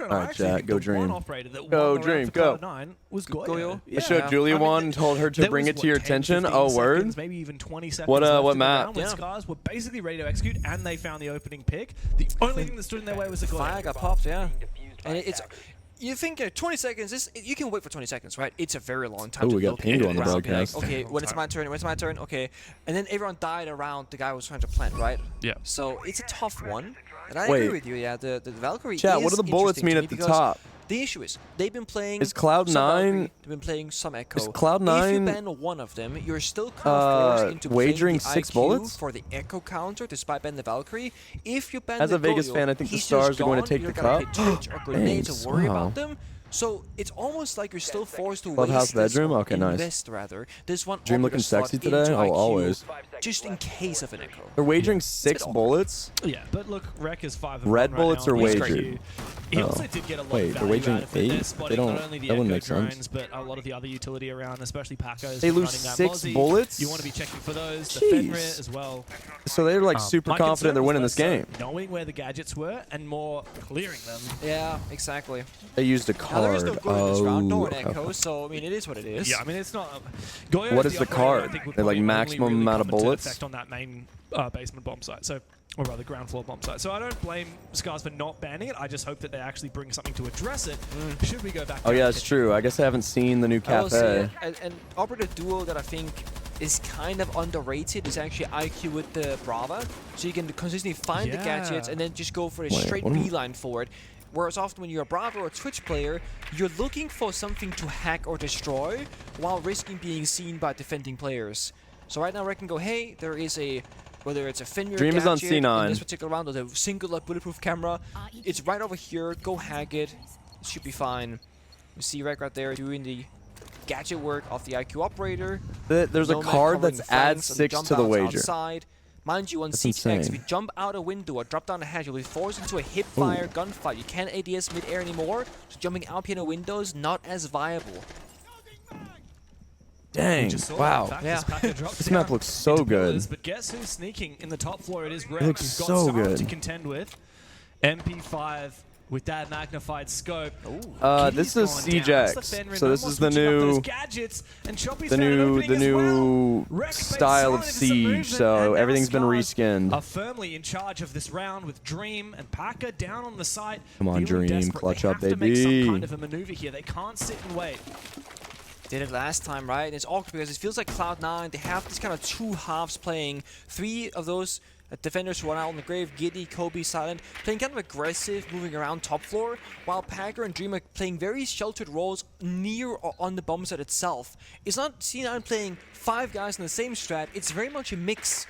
Alright, chat, go Dream. Go Dream, go. Was Goyo. I showed Julia one and told her to bring it to your attention. Oh, word? Maybe even 20 seconds What map? When Scars were basically ready to execute and they found the opening pick. The only thing that stood in their way was a Goyo. Fire got popped, yeah. And it's... You think 20 seconds is... You can wait for 20 seconds, right? It's a very long time to we got look Pingu on the around, broadcast. like, okay, when it's my turn, okay. And then everyone died around the guy who was trying to plant, right? Yeah. So it's a tough one. And I agree with you, yeah. The Valkyrie Chat, is what do the bullets mean at the top? The issue is, they've been playing... Is Cloud9... They've been playing some Echo. Is Cloud9... If you ban one of them, you're still kind of forced into wagering playing the 6 IQ bullets? for the Echo counter, despite banning the Valkyrie. If you ban As the a Vegas Goyo, fan, I think the he's Stars just are going to gone. take You're the gonna cup. hit Twitch or grenades Thanks. to worry Wow. about them. So it's almost like you're still forced to Clubhouse waste this bedroom? or Okay, nice. invest rather. This one Dream looking sexy today? Oh, always. Just in case of an Echo. They're wagering 6 bullets? Yeah, but look, Rek is 5 of Red 1 bullets right are now. He's wagered. great. He also did get a lot Wait, of they're value wagering out of it. 8? They're They spotting don't... not only the That wouldn't Echo make sense. drones, but a lot of the other utility around, especially Paco's They lose running that 6 Mozzie. bullets? You want to be checking for those. The Jeez. Fenrir as well. So they're like super My confident concern they're was winning this less game. so knowing where the gadgets were and more clearing them. Yeah, exactly. They used a Now, there is card. no good in this round, nor an okay. Echo, so I mean, it is what it is. Yeah, I mean, it's not... Goyo What is the operator, card? I think, would They're like probably maximum only really amount of come into bullets? effect on that main basement bomb site, so, or rather ground floor bomb site. So I don't blame Scars for not banning it. I just hope that they actually bring something to address it. Should we go back? Oh yeah, it's true. I guess I haven't seen the new I will say, cafe. an operative duo that I think is kind of underrated is actually IQ with the Brava. So you can consistently find the gadgets and then just go for a straight beeline for it. Whereas often when you're a Brava or a Twitch player, you're looking for something to hack or destroy while risking being seen by defending players. So right now I can go, hey, there is a... Whether it's a Fenrir Dream is on gadget C9. in this particular round, or the singular bulletproof camera, it's right over here. Go hack it. It should be fine. You see right there doing the gadget work of the IQ operator. There's a card that's adds 6 to the wager. Outside. Mind you, on CTX, if you jump out a window or drop down a hatch, you'll be forced into a hip-fire gunfight. You can't ADS mid-air anymore, so jumping out piano windows not as viable. Dang, wow. Yeah. This map looks so good. But guess who's sneaking in the top floor? It is Rek. It looks He's got so someone good. to contend with. MP5 with that magnified scope. This is CJX. So this is the new style of Siege. So everything's been reskinned. Are firmly in charge of this round with Dream and Paca down on the site. Come on, feeling Dream, desperate. clutch They up, have to make some baby. kind of a maneuver here. They can't sit and wait. Did it last time, right? And it's awkward because it feels like Cloud9, they have this kind of 2 halves playing. 3 of those defenders who are out on the grave, Giddy, Kobe, Silent, playing kind of aggressive, moving around top floor, while Packer and Dream are playing very sheltered roles near or on the bomb site itself. It's not C9 playing 5 guys in the same strat, it's very much a mix.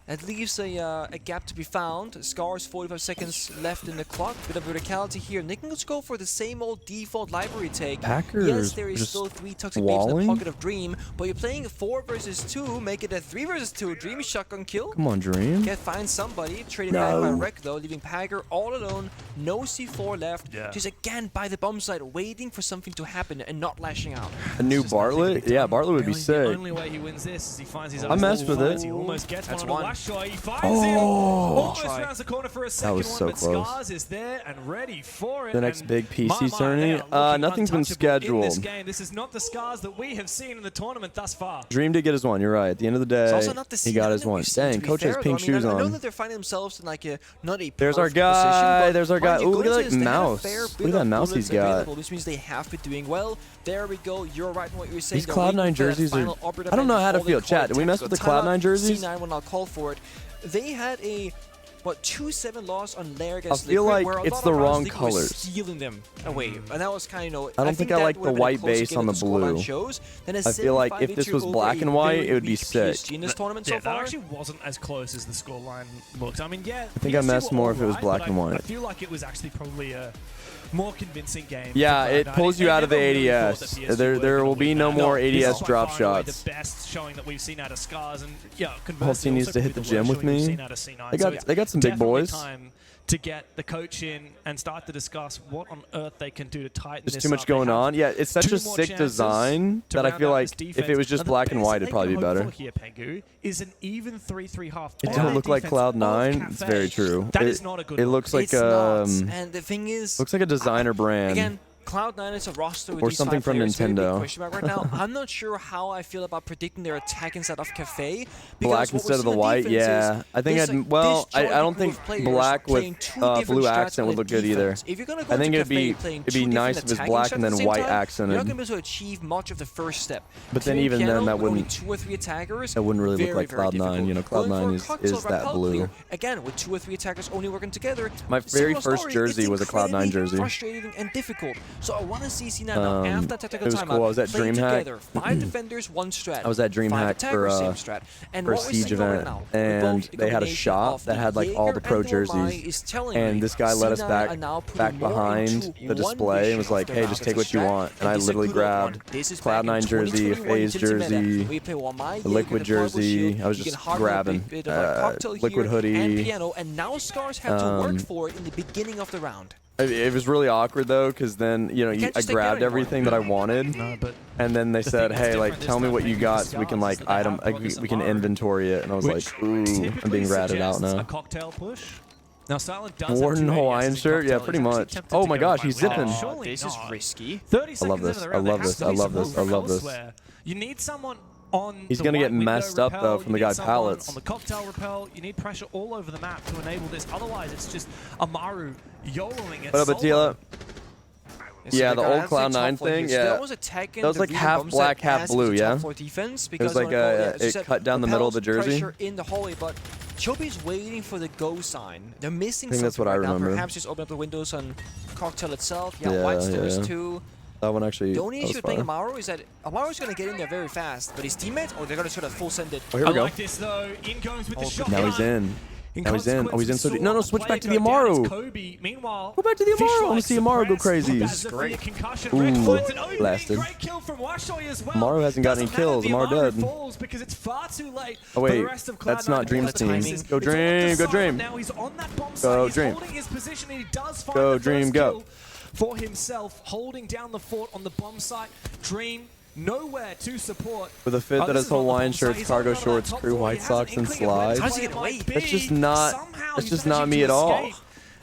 That leaves a gap to be found. Scars, 45 seconds left in the clock. Bit of verticality here. They can just go for the same old default library take. Packers yes, there is still 3 toxic babes in the walling? pocket of Dream, but you're playing 4 versus 2, make it a 3 versus 2. Dream shotgun kill. Come on, Dream. Can't find somebody. Traded back by Rek though, leaving Packer all alone. No C4 left. Just again by the bomb site, waiting for something to happen and not lashing out. A new Bartlett? Yeah, Bartlett would be The sick. only way he wins this is he finds his I messed with it. He almost gets That's one on one. a last shot. He finds it. Almost rounds the corner for a second was one, so but close. Scars is there and ready for it. The next and big PC my, tourney? they are looking Nothing's been untouchable in this scheduled. game. This is not the Scars that we have seen in the tournament thus far. Dream did get his one, you're right. At the end of the It's day, also not the he got his that we've one. seen, Dang, to be coach has fair, pink though. I mean, shoes I know on. that they're finding themselves in like a not a There's our perfect guy, position, but there's our mind guy. you, Ooh, look at Goyo that is- they have a mouse. fair Look bit at that of mouse bullets he's got. available. This means they have been doing well. There we go. You're right in what you were saying. These They're waiting Cloud9 for that jerseys are... final operative I don't know how to before they feel. call Chat, it did we mess with the tactical Cloud9 timeout. jerseys? C9 will not call for it. They had a... What, 2-7 loss on Lair I against feel Liquid, like where a it's lot the of wrong Liquid was colors. stealing them away, and that was kind of, I don't think I that like would have the been a white closer base game on than the scoreline blue. shows than a I feel like 7-5 if this victory was over black a and white, very it would be weak sick. PSG in this tournament so That far. actually wasn't as close as the scoreline looks. I mean, yeah. I think I messed more if it was black and white. I feel like it was actually probably a more convincing game. Yeah, it pulls you out of the ADS. There will be no more ADS drop shots. The best showing that we've seen out of Scars, and yeah, Whole team needs to hit the gym with me. They got some big boys. to get the coach in and start to discuss what on earth they can do to tighten There's this too much up. going on. Yeah, it's such two a more sick chances design to that I round feel out like this if it was defense. just And the black and best white, they it'd probably be can hope better. for here, Pengu, is an even 3-3 half. It on don't that look like defense of Cloud9. It's Cafe. very true. That is not a good It look. looks like It's not. And the thing is, looks like a designer brand. again, Cloud9 is a roster with Or these something 5 from players. Very big Nintendo. question mark right now. I'm not sure how I feel about predicting their attack inside of Cafe. Black instead of the white, yeah. I think I don't think black with blue accent would look good either. If you're gonna go I think into it'd Cafe be nice if it's black and then white you're not accented. going to be able to achieve much of the first step. But then Team even Piano then that with only wouldn't 2 or 3 attackers. that wouldn't really look very, like very Cloud9. difficult. You know, Going for a Cloud9 cocktail is that rappel blue. player, again, with 2 or 3 attackers only working together. My very similar first story, jersey it's was a Cloud9 incredibly jersey. Frustrating and difficult. So I want to see C9 now after tactical it was timeout. cool. I was at play DreamHack. together. 5 defenders, 1 strat. I was at 5 DreamHack attackers, for same strat. And for a what we're siege seeing right event, now, and both they had a combination shop of that had like all the Jaeger pro and Dormai jerseys, is telling and me this guy let us C9 are now putting back more behind into the display and was like, hey, just take what you want. And I literally grabbed Cloud9 jersey, a FaZe jersey, a Liquid jersey. I was just grabbing Liquid hoodie. And now Scars have to work for it in the beginning of the round. It was really awkward though, because then I grabbed everything that I wanted, and then they said, "Hey, like, tell me what you got so we can like we can inventory it." And I was like, "Ooh, I'm being ratted out now." A cocktail push. Now Silent does Warden have 2 Hawaiian ADS in shirt, yeah, cocktail. pretty He's actually much. tempted Oh to my go gosh, by he's way. zipping. Surely This is not. risky. 30 seconds love into this. the I round, love there has this. to I be love some this. I movement love this. elsewhere. You need someone on He's the gonna white get window messed up, though, repel. from You the need guy someone Pallets. on the cocktail repel. You need pressure all over the map to enable this. Otherwise, it's just Amaru YOLOing it. What up, solo. Attila? Yeah, the old Cloud9 thing, yeah. That was like half black, half blue, yeah? It was like it cut down the middle of the jersey. Pressure in the hallway, but Chobi's waiting for the go sign. They're missing I think that's something what I right now. remember. Perhaps just open up the windows on Cocktail itself. Yeah, Yeah, White Stairs yeah. too. That one actually. The only that issue was with playing fire. Amaru is that Amaru's going to get in there very fast, but his teammates, they're going to sort of full send it. Oh, here we I go. like this though. In goes with the shotgun. Now he's in. Now he's in. Oh, he's in so deep. No, no, switch back to the Player go down, Amaru. it's Kobe. Meanwhile, Go back to the Amaru. I want to see Amaru go crazy. Great. Ooh, blasted. Amaru hasn't got any kills. Amaru dead. Because it's far too late Oh wait, for the rest of that's Cloud9 not Dream's to team. timing. Go It's on Dream, the go side. Dream. Now he's on that bomb site. Go He's Dream. holding his position and he does find Go the Dream, first go. kill for himself, holding down the fort on the bomb site. Dream nowhere to support. With a fit that this has is not the Hawaiian bomb site. shirts, He's cargo on that shorts, top crew floor. white He has socks, an and inkling of where slides. How's he the get play away? might That's be. just not. Somehow That's he's just managing not me to at all. escape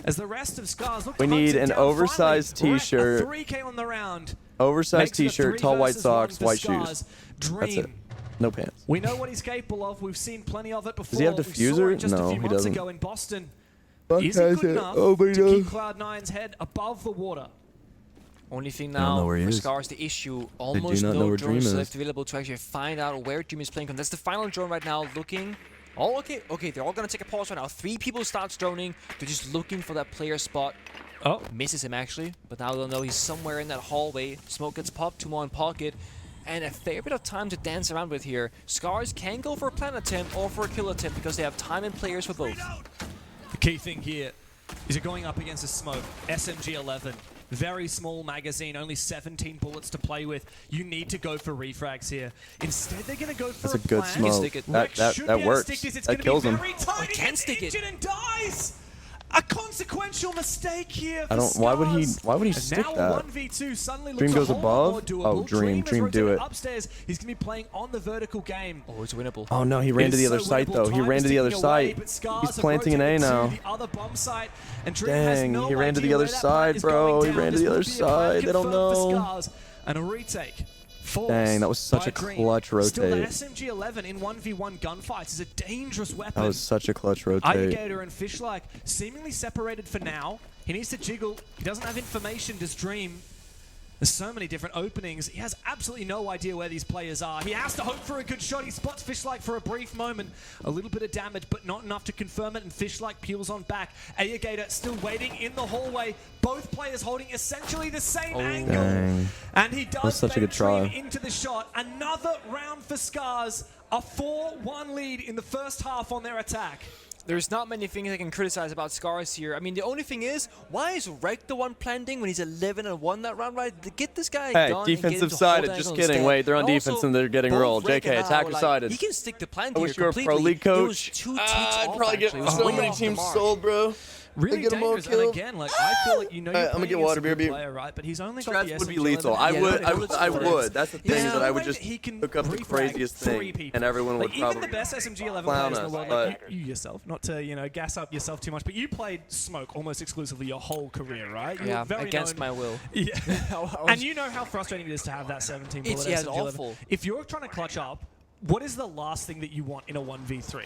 As the rest of Scars look We to hunt need him an down. oversized Finally, Brett, t-shirt. a 3K on the round. Oversized Makes it a t-shirt, 3 tall white versus 1 socks, for white Scars. shoes. Dream. That's it. No pants. We know what he's capable of. We've seen plenty of it before. he have We saw diffuser? it just No, a few he months doesn't. ago in Boston. Fuck Is it has good it. enough Oh, but to he keep does. Cloud9's head above the water? Only thing don't know now where he for is. Scars, the issue, almost not know no where Dream drones is. left available to actually find out where Dream is playing from. That's the final drone right now, looking. Oh, okay, they're all going to take a pause right now. 3 people start droning. They're just looking for that player spot. Oh, Misses him, actually. But now they'll know he's somewhere in that hallway. Smoke gets popped, 2 more in pocket. And a fair bit of time to dance around with here. Scars can go for a plan attempt or for a kill attempt because they have time and players for both. the key thing here is you're going up against a smoke. SMG-11. Very small magazine, only 17 bullets to play with. You need to go for refrags here. Instead, they're going to go for That's a good plan. smoke. stick it. That works. That kills him. He can stick it. And dies. A consequential mistake here. I don't. Why would he And stick now that? 1v2 suddenly Dream looks goes a whole lot above? more doable. Oh, Dream. has Dream, do rotated it. Upstairs, he's going to be playing on the vertical game. Oh, it's winnable. Oh no, he ran It to is the other so site winnable. though. He Time ran is to the other ticking away, site. but Scars He's have planting an A rotated now. to the other bomb site, and Dream has Dang, no he ran to idea the other where that side, plan is bro. going He down. ran to This the will other be a plan side. They don't confirmed for know. Scars, and a retake. Dang, that was such a clutch Still, that rotate. SMG-11 in 1v1 gunfights is a dangerous weapon. That was such a clutch rotate. Gator and Fishlike seemingly separated for now. He needs to jiggle. He doesn't have information, does Dream. There's so many different openings. He has absolutely no idea where these players are. He has to hope for a good shot. He spots Fishlike for a brief moment. A little bit of damage, but not enough to confirm it, and Fishlike peels on back. Gator still waiting in the hallway. Both players holding essentially the same angle. Dang. And he does That's such a bait good try. Dream into the shot. Another round for Scars. A 4-1 lead in the first half on their attack. There's not many things I can criticize about Scars here. I mean, the only thing is, why is Rek the one planting when he's 11-1 that round, right? Get this guy Hey, done and get him defensive to sided. hold Just angle kidding. instead. Wait, they're on And defense also, and they're getting both rolled. Rek JK, and attacker Al, sided. He can stick the plant I here wish you were a completely. pro league It was coach. 2 ticks I'd off, probably get actually. It was so way many off the teams mark. sold, bro. really get them all dangerous. And killed. again, like I feel like you're I'm gonna get water, playing against a good BRB. player, right? But he's only got Strats the would be SMG lethal. 11. I would. That's the thing, is that I would just he can hook up the refrag craziest 3 thing, people. and everyone would like, even probably the best SMG 11 clown players in the us, world, but- like you yourself, not to gas up yourself too much, but you played Smoke almost exclusively your whole career, right? You Yeah, were very against known. my will. Yeah, and you know how frustrating it is to have that 17 bullet It's SMG 11. awful. If you're trying to clutch up, what is the last thing that you want in a 1v3?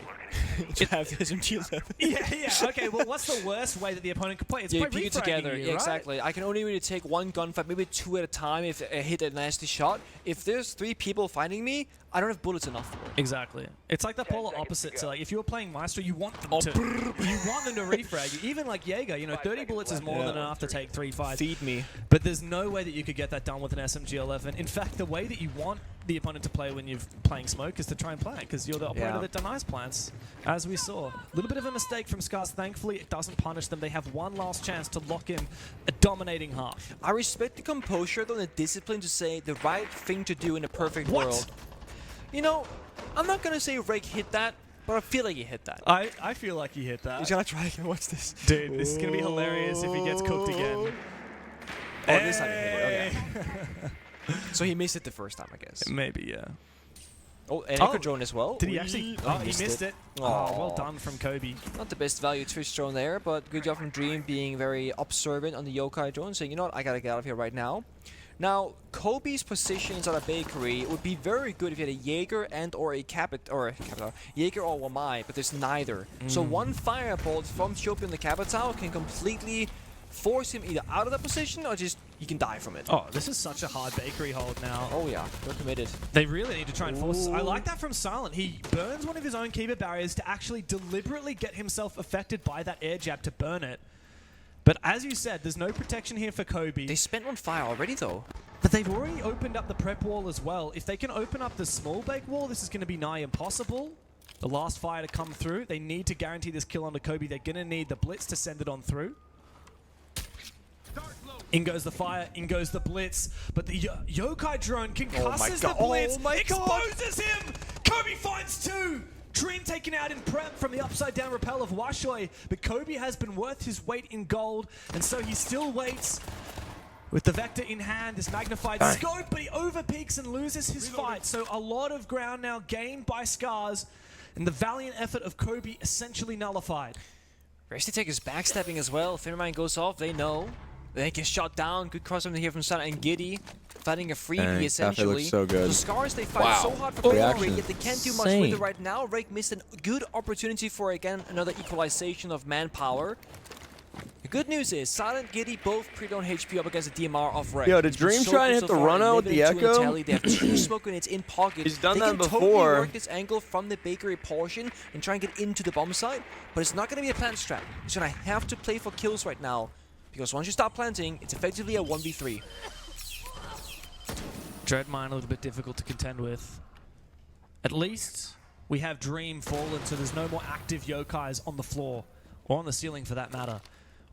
To have the SMG 11. Yeah. Okay. Well, what's the worst way that the opponent could play? It's by Pick it refragging together. you, Yeah, right? exactly. I can only really take one gunfight, maybe 2 at a time if I hit a nasty shot. If there's 3 people fighting me, I don't have bullets enough for it. Exactly. It's like the polar opposite to like if you were playing Maestro, you want them to refrag you. Even like Jaeger, 30 bullets is more than enough to take 3 fights. Feed me. But there's no way that you could get that done with an SMG-11. In fact, the way that you want the opponent to play when you're playing Smoke is to try and plan it, because you're the operator that denies plants, as we saw. A little bit of a mistake from Scars. Thankfully, it doesn't punish them. They have one last chance to lock in a dominating half. I respect the composure, though, and the discipline to say the right thing to do in a perfect world. I'm not going to say Rake hit that, but I feel like he hit that. I feel like he hit that. He's going to try again. Watch this. Dude, this is going to be hilarious if he gets cooked again. Oh, this time he hit it. Okay. So he missed it the first time, I guess. Maybe, yeah. Oh, and Echo Drone as well. Did he actually? Oh, he missed it. Oh, well done from Kobe. Not the best value Twitch drone there, but good job from Dream being very observant on the Yokai drone, saying, you know what, I gotta get out of here right now. Now, Kobe's positions on a bakery would be very good if you had a Jaeger and or a Jaeger or Wamai, but there's neither. So one firebolt from Shopi on the Capital can completely force him either out of that position or just he can die from it. Oh, this is such a hard bakery hold now. Oh yeah, they're committed. They really need to try and force. I like that from Silent. He burns one of his own keyboard barriers to actually deliberately get himself affected by that air jab to burn it. But as you said, there's no protection here for Kobe. They spent one fire already though. But they've already opened up the prep wall as well. If they can open up the small bake wall, this is going to be nigh impossible. The last fire to come through. They need to guarantee this kill onto Kobe. They're going to need the blitz to send it on through. In goes the fire, in goes the blitz, but the Yokai drone concusses the blitz, exposes him! Kobe finds 2! Dream taken out in prep from the upside down rappel of Washoi, but Kobe has been worth his weight in gold, and so he still waits with the Vector in hand, this magnified scope, but he overpeaks and loses his fight. So a lot of ground now gained by Scars, and the valiant effort of Kobe essentially nullified. Resty Tech is backstepping as well. Thinnermine goes off, they know. They get shot down. Good crossover here from Sana and Giddy. Fighting a freebie, essentially. Looks so good. The Scars, they fight so hard for victory, yet they can't do much with it Insane. right now. Rake missed a good opportunity for, again, another equalization of manpower. The good news is, Silent, Giddy, both pre-down HP up against the DMR of Rake. Yo, did Dream try and hit the run out with the Echo? They have 2 smoke grenades in pocket. He's done they that can before. totally work this angle from the bakery portion and try and get into the bomb site, but it's not going to be a plant strat. He's going to have to play for kills right now. Because once you stop planting, it's effectively a 1v3. Dreadmine a little bit difficult to contend with. At least we have Dream fallen, so there's no more active Yokais on the floor, or on the ceiling for that matter.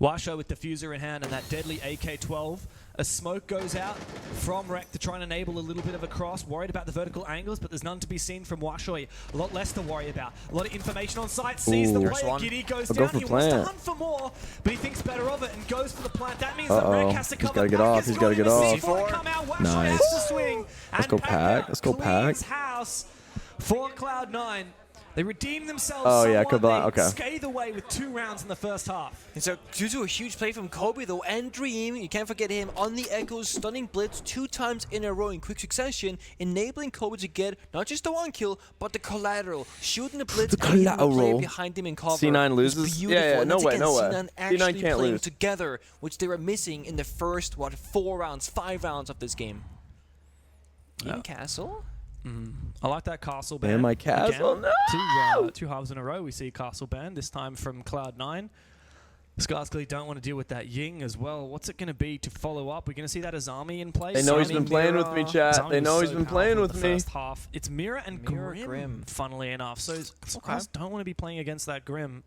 Washo with Diffuser in hand and that deadly AK-12. A smoke goes out from Rek to try and enable a little bit of a cross. Worried about the vertical angles, but there's none to be seen from Washoi. A lot less to worry about. A lot of information on site. Sees the player. Giddy goes down. He wants to hunt for more, but he thinks better of it and goes for the plant. That means that Rek has to come gotta get off. He's gotta get off. Nice. Has to swing. Let's go pack. Let's go pack. House for Cloud9. They redeem themselves somewhat. They scathe away with 2 rounds in the first half. And so, due to a huge play from Kobe, though, and Dream, you can't forget him on the Echoes, stunning Blitz 2 times in a row in quick succession, enabling Kobe to get not just the 1 kill, but the collateral. Shooting the Blitz and hitting the player behind him in cover. C9 loses? Yeah, no way. C9 actually C9 can't playing lose. together, which they were missing in the first, 4 rounds, 5 rounds of this game. In Castle? I like that castle ban. And my castle, Again, two halves in a row, we see castle ban, this time from Cloud9. Scars clearly don't want to deal with that Ying as well. What's it going to be to follow up? We're going to see that Azami in place. They know he's been playing with me, chat. They know he's been playing with me. First half. It's Mira and Grim, funnily enough. So Scars don't want to be playing against that Grim.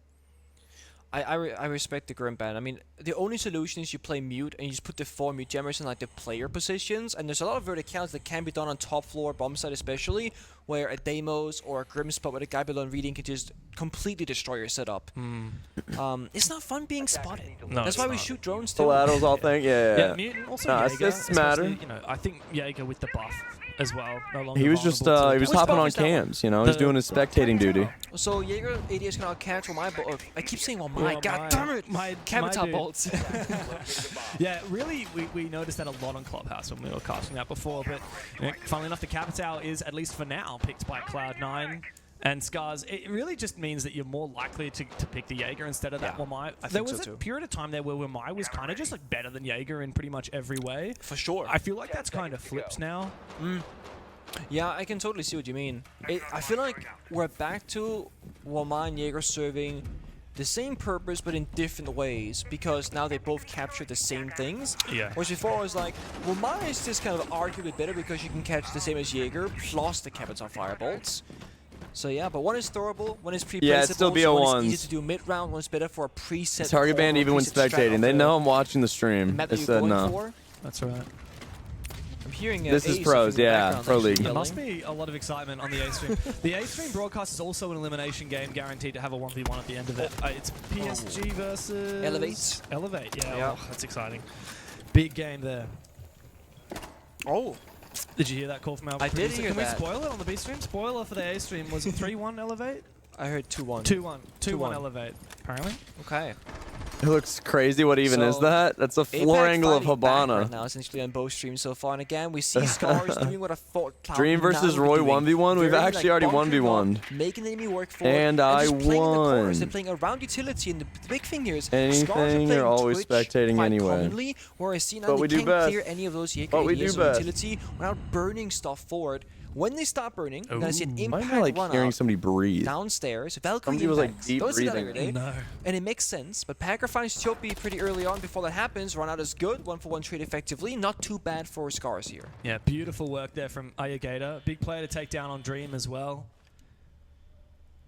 I respect the Grim ban. I mean, the only solution is you play mute and you just put the 4 mute jammers in like the player positions. And there's a lot of verticality that can be done on top floor, bomb side especially, where a Deimos or a Grim spot with a guy below and reading can just completely destroy your setup. It's not fun being spotted. No, that's why we shoot drones too. Collaterals, all thing. Yeah. Mutant also No, Jaeger, assists matter. you know, I think Jaeger with the buff as well. No longer He was just he vulnerable was Which hopping buff on is that one? cams. You know, he's doing his spectating duty. So Jaeger ADS can catch for my bolt. I keep saying, well, my god damn it, my Capital dude. bolts. Yeah, really, we noticed that a lot on Clubhouse when we were casting that before. But you know, funnily enough, the Capital is, at least for now, picked by Cloud9. And Scars, it really just means that you're more likely to pick the Jaeger instead of that Wamai. There was a period of time there where Wamai was kind of just like better than Jaeger in pretty much every way. For sure. I feel like that's kind of flipped now. Yeah, I can totally see what you mean. I feel like we're back to Wamai and Jaeger serving the same purpose but in different ways, because now they both capture the same things. Yeah. Whereas before I was like, Wamai is just kind of arguably better because you can catch the same as Jaeger plus the Capital Firebolts. So yeah, but one is throwable, one is pre-placeable, Yeah, it's still so one BO1s. is easy to do mid-round, one is better for a preset Target band even when spectating. They know I'm watching the stream. map They that you're said going no. for. That's right. I'm hearing This is Ace pros, in the yeah, background, Pro actually League. There yelling. must be a lot of excitement on the A stream. The A stream broadcast is also an elimination game, guaranteed to have a 1v1 at the end of it. It's PSG versus Elevate. Elevate, yeah. Yeah. Oh, that's exciting. Big game there. Oh, Did you hear that call from our I did producer? hear Can that. we spoil it on the B stream? Spoiler for the A stream. Was it 3-1 Elevate? I heard 2-1. 2-1. 2-1 2-1. Elevate, apparently. Okay. It looks crazy. What even is So, that? That's a floor APAC angle of fighting back Habana. right now, essentially on both streams so far, and again we see Scars doing what I thought Cloud9 Dream versus would be Roy doing. 1v1. We've Very, actually already bunkering 1v1'd. up, making the enemy work for it, And I just playing in the corners. They're won. playing around utility, and the big thing here is Scars are Anything, playing you're always Twitch spectating quite anyway. commonly, whereas C9 But we they do can't best. clear any of those Jaeger But we do ADS best. utility without burning stuff forward. When they stop burning, you're gonna see an Why impact am I like run hearing up somebody breathe? downstairs. Valkyrie Somebody was, like, impacts. deep Don't see that breathing. every day. No. And it makes sense, but Packer finds Choppy pretty early on before that happens. Run out is good, 1-for-1 trade effectively. Not too bad for Scars here. Yeah, beautiful work there from Ayagata. Big player to take down on Dream as well.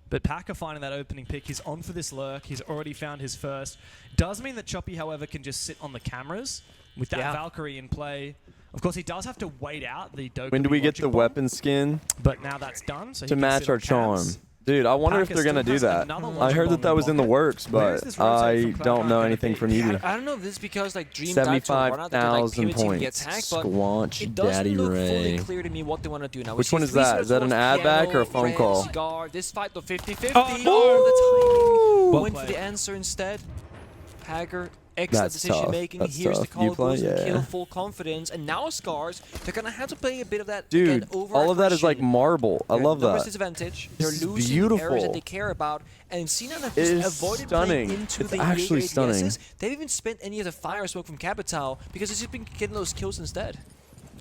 But Packer finding that opening pick. He's on for this lurk. He's already found his first. Does mean that Choppy, however, can just sit on the cameras with that Valkyrie in play. Of course, he does have to wait out the Dokkaebi When do we get the logic bomb, weapon skin But now that's done. So he to can match sit our on charm? cams. Dude, I wonder if Packer they're gonna still do has that. another I logic heard bomb that that in was in the pocket. works, Where is but this rotate I from don't Cloud9 know gonna anything be? from either. I don't know if this is because like Dream died to a run out, they're like 75,000 pivoting to get points. attacked, but Squanch it doesn't Daddy look fully Ray. clear to me what they want to do now. We Which see one is three that? Is that an swords, ad back or a piano, phone red, call? Cigar. This fight though 50-50. Oh, the Well timing. Went for played. the answer instead. Hager. Excellent That's decision tough. making. That's Here's tough. the call, You play? goes the kill, Yeah. full confidence, and now Scars. They're gonna have to play a bit of that. Dude, again, over all of that is like aggression. marble. I They're love numbers that. disadvantage. This They're is losing areas beautiful. that they care about, and Sinan have It just is avoided stunning. playing into It's the actually Jaeger stunning. ADSs. They haven't even spent any of the fire smoke from Capital because it's just been getting those kills instead.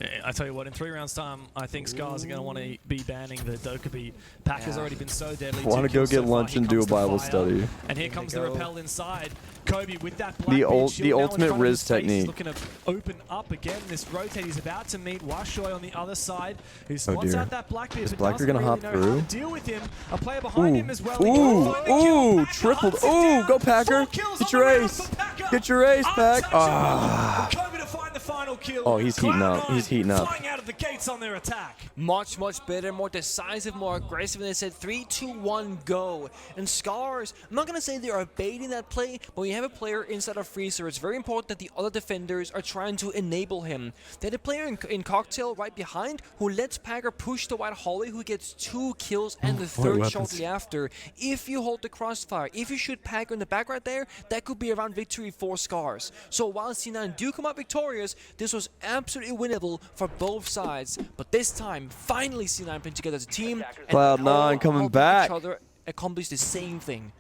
Yeah, I tell you what, in 3 rounds time, I think Scars are going to want to be banning the Dokkaebi. Packer's already been so deadly. Want to 2 go kills so get far. lunch Here and do a comes the Bible fire. study. And here comes the go. rappel inside. Kobe with that black The beard ult- shield the now in ultimate front of Riz his face. He's technique. looking to open up again. This rotate, he's about to meet Washoy on the other side, who spots dear. out that Blackbeard, Is but Blackbeard doesn't gonna really hop know how to through? deal with him. A player behind him as well. He Ooh, can find the kill. ooh, Packer tripled. hunts it Ooh, down. go Packer. 4 kills Get on your the round ace. for Packer. Get your ace, Pack. Untouchable. Ah. Kobe to find the final kill. Oh, he's heating up. He's heating up. Flying out of the gates on their attack. Much better, more decisive, more aggressive. And they said 3, 2, 1, go. And Scars, I'm not going to say they are baiting that play, but when you have a player inside of freezer, it's very important that the other defenders are trying to enable him. They had a player in Cocktail right behind who lets Packer push the white hallway, who gets 2 kills and the third weapons. shortly after. If you hold the crossfire, if you shoot Packer in the back right there, that could be around victory for Scars. So while C9 do come out victorious, this was absolutely winnable for both sides. But this time, finally C9 put together as a team. And Cloud9 coming helping back. Each other accomplish the same thing.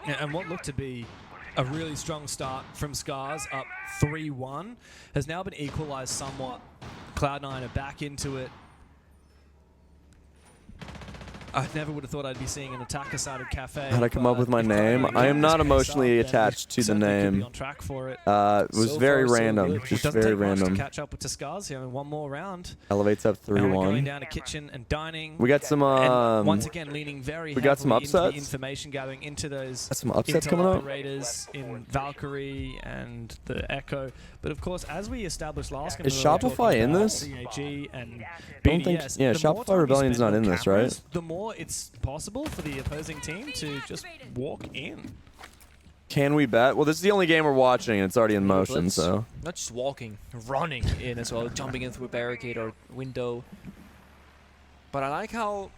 Yeah, and what looked to be a really strong start from Scars, up 3-1, has now been equalized somewhat. Cloud9 are back into it. I never would have thought I'd be seeing an attacker-sided cafe. How'd I come up with my name? I am not emotionally attached to the name. On track for it. It was very random, just very random. To catch up with Tascars here in one more round. Elevates up 3-1. Going down to kitchen and dining. We got some. Once again, leaning very. We got some upsets. Information gathering into those. Got some upsets coming up. Operators in Valkyrie and the Echo. But of course, as we established last game, is Shopify in this? CAG and Don't think. Yeah, Shopify Rebellion's not in this, right? The more it's possible for the opposing team to just walk in. Can we bet? Well, this is the only game we're watching, and it's already in motion, so. Not just walking, running in as well, jumping in through a barricade or window. But I like how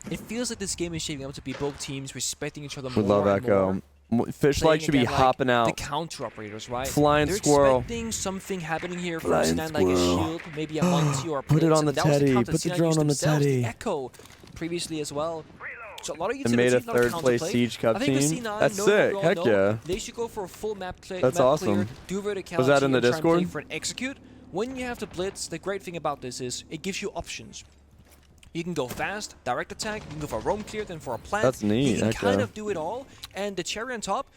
it feels like this game is shaping up to be both teams respecting each other more. We love Echo. Fishlight should be hopping out. The counter operators, right? Flying They're squirrel. Expecting something happening here from Sinan, like a shield, maybe a Monty or a Put it on the Blitz, and that was Teddy. counter Put the Sinan drone used on the themselves, Teddy. The Echo previously as well. So a lot of They utility, made a a lot of third place counterplay. Siege Cup I think team. the C9, That's no, sick. we all Heck know, yeah. They should go for a full map clear. That's awesome. Do verticality. Was that in the and try and play Discord? for an execute. When you have the Blitz, the great thing about this is it gives you options. You can go fast, direct attack, you can go for a roam clear, then for a plant. That's neat. You can kind Okay. of do it all. And the cherry on top,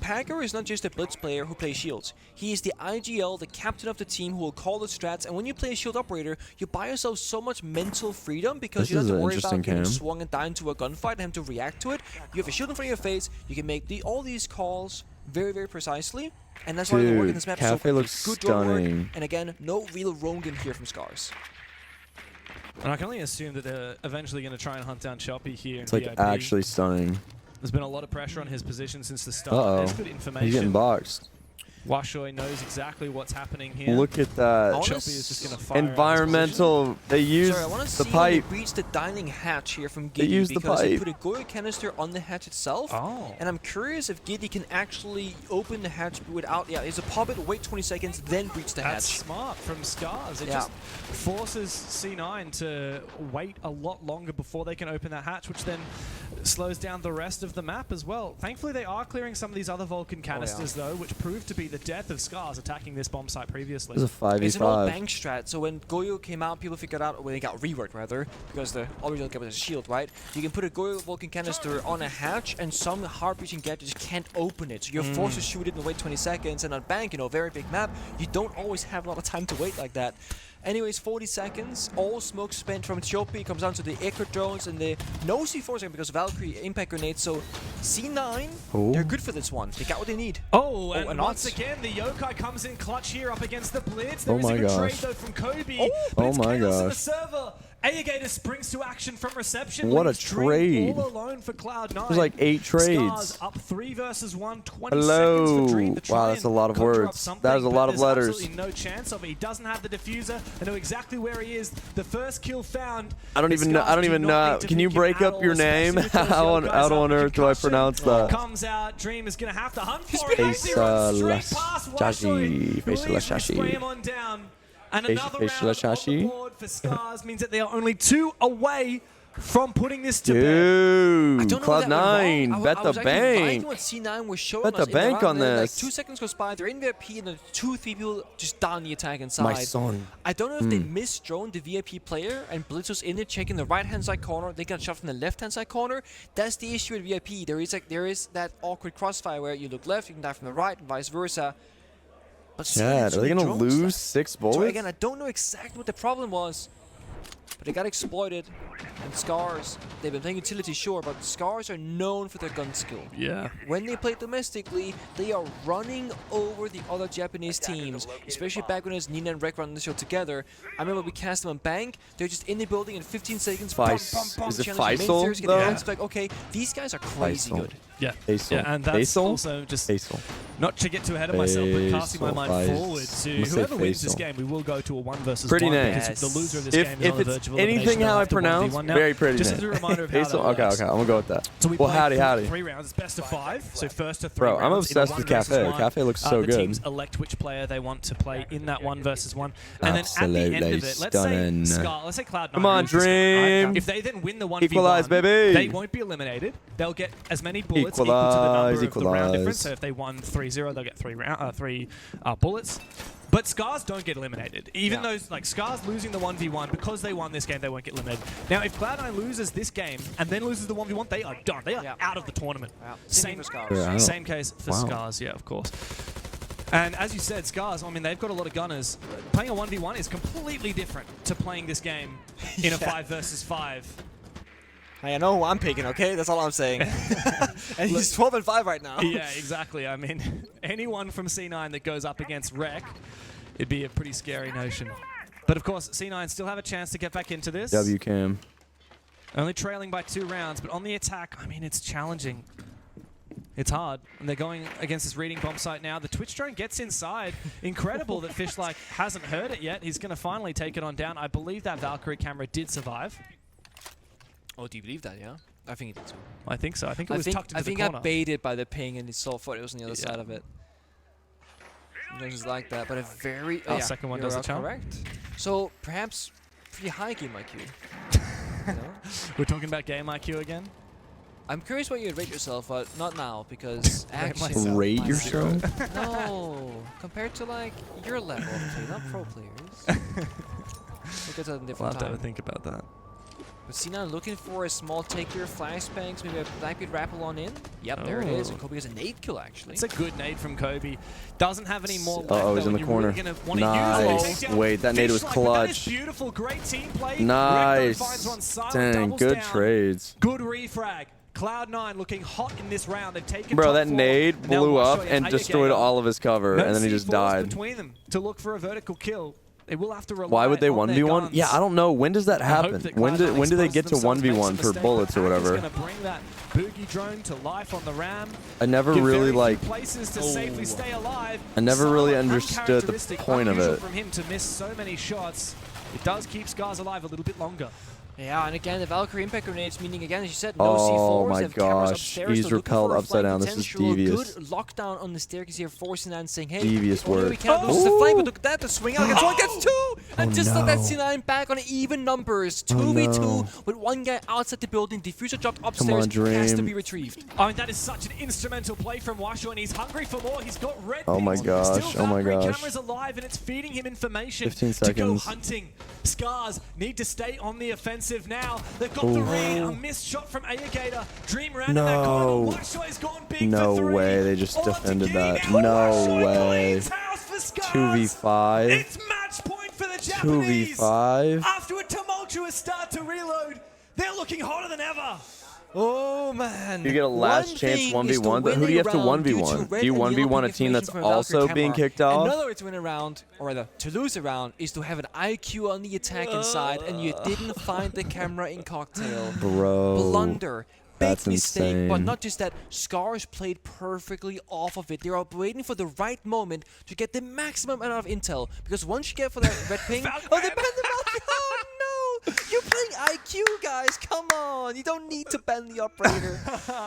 Packer is not just a Blitz player who plays shields. He is the IGL, the captain of the team who will call the strats. And when you play a shield operator, you buy yourself so much mental freedom because This you don't is have an to worry about interesting getting cam. swung and down to a gunfight and have to react to it. You have a shield in front of your face. You can make all these calls very, very precisely. And that's why they work in this map so Cafe quickly. looks Good drone work. stunning. And again, no real Rogan here from Scars. And I can only assume that they're eventually going to try and hunt down Choppy here. It's like actually stunning. There's been a lot of pressure on his position since the start. Uh-oh. There's good information. He's getting boxed. Washoy knows exactly what's happening here. Look at that. Choppy is just going to fire Environmental. They used Sorry, I want to the see pipe. when they breach the dining hatch here from They Giddy used the because he pipe. put a Goyo canister on the hatch itself. Oh. And I'm curious if Giddy can actually open the hatch without... Yeah, there's a pop it, wait 20 seconds, then breach the That's hatch. smart from Scars. It Yeah. just forces C9 to wait a lot longer before they can open that hatch, which then slows down the rest of the map as well. Thankfully, they are clearing some of these other Vulcan canisters, though, which proved to be the death of Scars attacking this bomb site previously. It was a 5v5. It's an old bank strat, so when Goyo came out, people figured out, when they got reworked rather, because the original game was a shield, right? You can put a Goyo Vulcan canister on a hatch, and some hard-breaching gadgets can't open it. So you're forced to shoot it and wait 20 seconds, and on bank, you know, very big map, you don't always have a lot of time to wait like that. Anyways, 40 seconds, all smoke spent from Choppy, comes down to the Echo drones and the no C4 because Valkyrie impact grenades, so C9, they're good for this one. They got what they need. Oh, and once odds. again, the Yokai comes in clutch here up against the Blitz. Oh There is my a good gosh. trade, though, from Kobe. But Oh it's my chaos in the gosh. server. Aegator springs to action from reception. What a leaves Dream trade. all alone for Cloud9. There's like 8 trades. Scars up 3 versus 1, 20 Hello. seconds for Dream to try Wow, that's and a lot of conjure up words. something, That is a lot but of there's letters. absolutely no chance of it. He doesn't have the diffuser. I know exactly where he is. The first kill found. I don't The even know. I Scars don't do even not know. need to Can you pick him break at up all, your name? especially with those How on Yokai how up. on earth do I Concussion pronounce that? Comes out. Dream is going to have to hunt for it. Face, He runs straight la- past shashi. Washoy, Face, who la- easily shashi. spray him on down. And Face, another face, la- round on shashi. the board for Scars means that they are only 2 away from putting this to bed. Dude, I don't know where that went Cloud9, wrong. bet I the was actually bank. liking what C9 was showing Bet the us in bank round, on and then, this. Like 2 seconds goes by, they're in VIP, and then 2-3 people just down the attack inside. My son. I don't know if they misdroned the VIP player, and Blitz was in it checking the right-hand side corner. They got shot from the left-hand side corner. That's the issue with VIP. There is that awkward crossfire where you look left, you can die from the right, and vice versa. But Chad, are they gonna lose 6 bullets? So again, I don't know exactly what the problem was, but they got exploited. And Scars, they've been playing utility, sure, but Scars are known for their gun skill. Yeah. When they play domestically, they are running over the other Japanese teams, especially back when it was Nina and Rek running the show together. I remember we cast them on bank, they're just in the building in 15 seconds. Is it challenge, Faisal, main though? It's like, okay, these guys are crazy Faisal. good. Yeah. Faisal. Yeah, and that's Faisal? also just Faisal. not to get too ahead of myself, but casting my Faisal, mind Faisal. forward to I'm gonna say whoever wins this Faisal. game. We will go to a 1 versus Pretty 1 name. because Yes. the loser of this If game is on the it's virtual anything elimination how I after pronounce, 1v1. Now, very pretty just name. as a reminder of how Faisal. that Okay, works. okay, I'm gonna go with that. So we Well, played howdy. 3 rounds. It's best of 5. So first to 3 Bro, rounds. I'm in a obsessed 1 with versus Cafe. 1. Cafe looks so the good. teams elect which player they want to play in that 1 versus 1. And then at the end Absolutely of it, stunning. let's say Cloud9. Come on, lose this game. Dream. If they then win the 1v1, Equalize, baby. they won't be eliminated. They'll get as many bullets equal to the number of the round difference. So if they won 3-0, they'll get 3 bullets. But Scars don't get eliminated. Even though like Scars losing the 1v1, because they won this game, they won't get eliminated. Now, if Cloud9 loses this game and then loses the 1v1, they are done. They are out of the tournament. Same for Scars. Same case for Scars, yeah, of course. And as you said, Scars, I mean, they've got a lot of gunners. Playing a 1v1 is completely different to playing this game in a 5 versus 5. I know who I'm picking, okay? That's all I'm saying. And he's 12 and 5 right now. Yeah, exactly. I mean, anyone from C9 that goes up against Rec, it'd be a pretty scary notion. But of course, C9 still have a chance to get back into this. WCAM. Only trailing by 2 rounds, but on the attack, I mean, it's challenging. It's hard. And they're going against this reading bomb site now. The Twitch drone gets inside. Incredible that Fishlike hasn't heard it yet. He's going to finally take it on down. I believe that Valkyrie camera did survive. Oh, do you believe that, yeah? I think it did too. I think so. I think it was tucked into the corner. I got baited by the ping and he saw thought it was on the other side of it. Sometimes it's like that, but a very... second one does the charm. Correct. So, perhaps pretty high game IQ. You know? We're talking about game IQ again? I'm curious what you'd rate yourself, but not now, because actually... Rate yourself? No, compared to, like, your level of play, not pro players. We'll get to that in a different We'll have to time. have a think about that. But C9 looking for a small take here, flashbangs, maybe a Blackbeard rappel on in. Yep, there it is. And Kobe has a nade kill, actually. It's a good nade from Kobe. Doesn't have any more left. Uh-oh, he's in the corner. Really Nice. Wait, that nade was clutch. That is beautiful. Great team play. Nice. Dang, good trades. Good refrag. Cloud9 looking hot in this round. They've taken Bro, top that 4. nade blew up and destroyed all of his cover, No and then he just C4s died. between them to look for a vertical kill. They will have to rely Why would they on their 1v1? guns. Yeah, I don't know. When does that happen? When do they get to 1v1 for bullets or whatever? Going to bring that boogie drone to life on the ram. I never really like. Places to safely stay alive. I never really understood the point of it. From him to miss so many shots, it does keep Scars alive a little bit longer. Yeah, and again, the Valkyrie impact grenades, meaning again, as you said, no Oh C4s. my They have cameras gosh, upstairs. he's They're looking repelled for a upside flank down. This is potential. devious. Good lockdown on the staircase here, forcing and saying, hey, Devious work. we can't lose the flank, but look at that, the swing out gets 1, gets 2! And just like that, C9 back on even numbers. 2v2 with one guy outside the building. Diffuser dropped upstairs, has to be retrieved. I mean, that is such an instrumental play from Washo, and he's hungry for more. He's got red Oh my pings. gosh, Still oh my Valkyrie gosh. camera's alive, and it's feeding him information 15 to go seconds. hunting. Scars need to stay on the offensive now. They've got the read, a missed shot from Ayagator. Dream round in that corner. Washo has gone big No for 3. way, they just Oh, defended Takini that. now. No Washo way. cleans house for Scars. 2v5. It's match point for the Japanese. 2v5. After a tumultuous start to reload, they're looking hotter than ever. Oh man. You get a last chance 1v1, but who do you have to 1v1? Do you 1v1 a team that's also being kicked off? Another way to win a round, or rather to lose a round, is to have an IQ on the attack inside, and you didn't find the camera in cocktail. Bro. Blunder. Big That's mistake, insane. but not just that, Scars played perfectly off of it. They are waiting for the right moment to get the maximum amount of intel, because once you get for that red ping, oh, they banned the Valkyrie! Oh no! You're playing IQ, guys, come on! You don't need to ban the operator.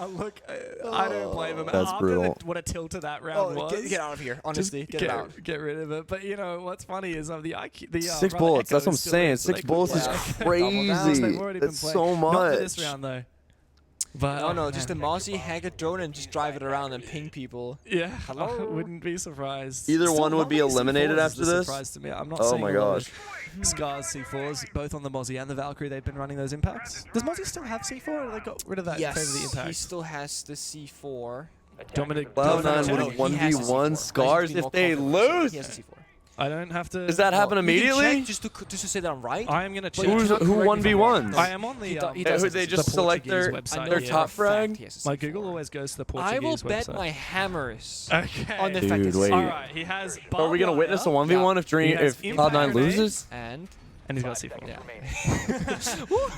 Look, I don't blame him. That's brutal. What a tilt to that round was. Get out of here, honestly, get it out. Get rid of it. But you know, what's funny is the IQ... 6 bullets, that's what I'm saying. 6 bullets is crazy. That's so much. Not for this round, though. But, No, just a Mozzie, Haggard drone and just drive it around and ping people. Yeah, Hello? I wouldn't be surprised. Either Still, one would be not many eliminated C4s after is a this? surprise to me. I'm not Oh seeing my a lot gosh. of Scars C4s, both on the Mozzie and the Valkyrie. They've been running those impacts. Does Mozzie still have C4, or they got rid of that in favor of the Yes, impact? he still has the C4. Do you want me to Cloud9 would He has a 1v1 C4. Scars I should be if more they confident. lose? He has a C4. I don't have to... Does that happen You can immediately? check just to say that I'm right. I am going to check. Who 1v1s? I am on the... He does Who have they a just the select Portuguese their website, their yeah. top For a fact frag? he has a My C4. Google always goes to the I Portuguese will bet website. my hammers Okay. on the Dude, fact that wait. All right, he has... Are we gonna witness a 1v1 if He has if impact Cloud9 grenades. loses? And he's got C4. Yeah.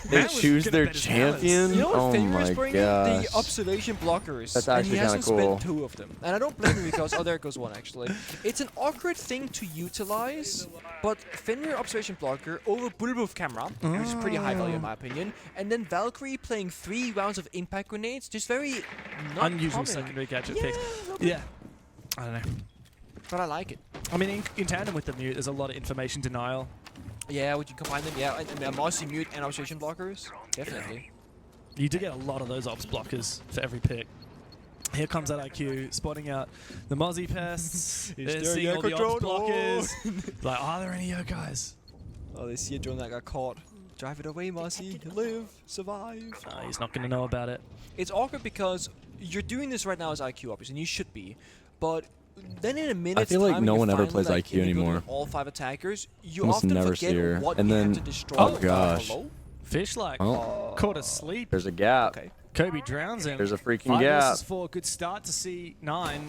They Matt was choose gonna their bet his champion? You know what? Oh Fenrir my is bringing gosh. the observation blockers. That's and actually he kinda hasn't cool. spent 2 of them. And I don't blame him because, oh, there goes one actually. It's an awkward thing to utilize, but Fenrir observation blocker over Bulletproof camera, which is pretty high value in my opinion, and then Valkyrie playing 3 rounds of impact grenades, just very not Unusual common. secondary gadget Yeah, picks. a little bit. Yeah. I don't know. But I like it. I mean, in tandem with the mute, there's a lot of information denial. Yeah, would you combine them? Yeah, and Mossy mute and observation blockers? Definitely. You do get a lot of those ops blockers for every pick. Here comes that IQ, spotting out the Mozzie pests. He's They're doing seeing all the Yoko odds drone. blockers. Like, are there any Yokais? Oh, they see a drone that got caught. Drive it away, Mozzie. Live. Survive. He's not going to know about it. It's awkward because you're doing this right now as IQ, obviously, and you should be. But then in a minute, I feel like no one ever plays like, IQ anymore. All 5 attackers, you Almost often never forget see her. what And you then, have to destroy. oh gosh. Hello? Fish-like caught asleep. There's a gap. Okay. Kobe drowns him. There's a freaking 5 gap. versus 4. Good start to C9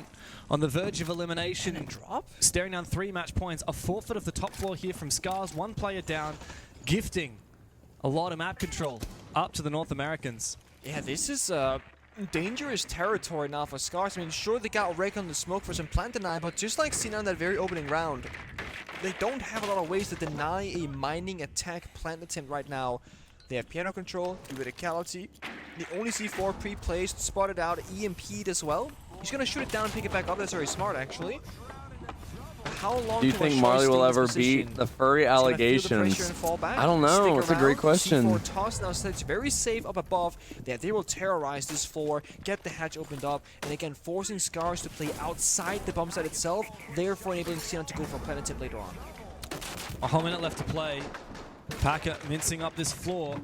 on the verge of elimination. And drop? Staring down 3 match points. A forfeit of the top floor here from Scars. 1 player down. Gifting a lot of map control up to the North Americans. Yeah, this is dangerous territory now for Scars. I mean, sure, they got Rake on the smoke for some plant deny, but just like seen on that very opening round, they don't have a lot of ways to deny a mining attack plant attempt right now. They have piano control, verticality. They only see 4 pre-placed, spotted out, EMP'd as well. He's gonna shoot it down and pick it back up. That's very smart, actually. How long Do you think Marley will ever beat the furry allegations? I don't know. It's a great question. C4 toss now sits very safe up above. They will terrorize this floor, get the hatch opened up, and again forcing Scars to play outside the bomb site itself, therefore enabling Xenon to go for a planet tip later on. A whole minute left to play. Packer mincing up this floor.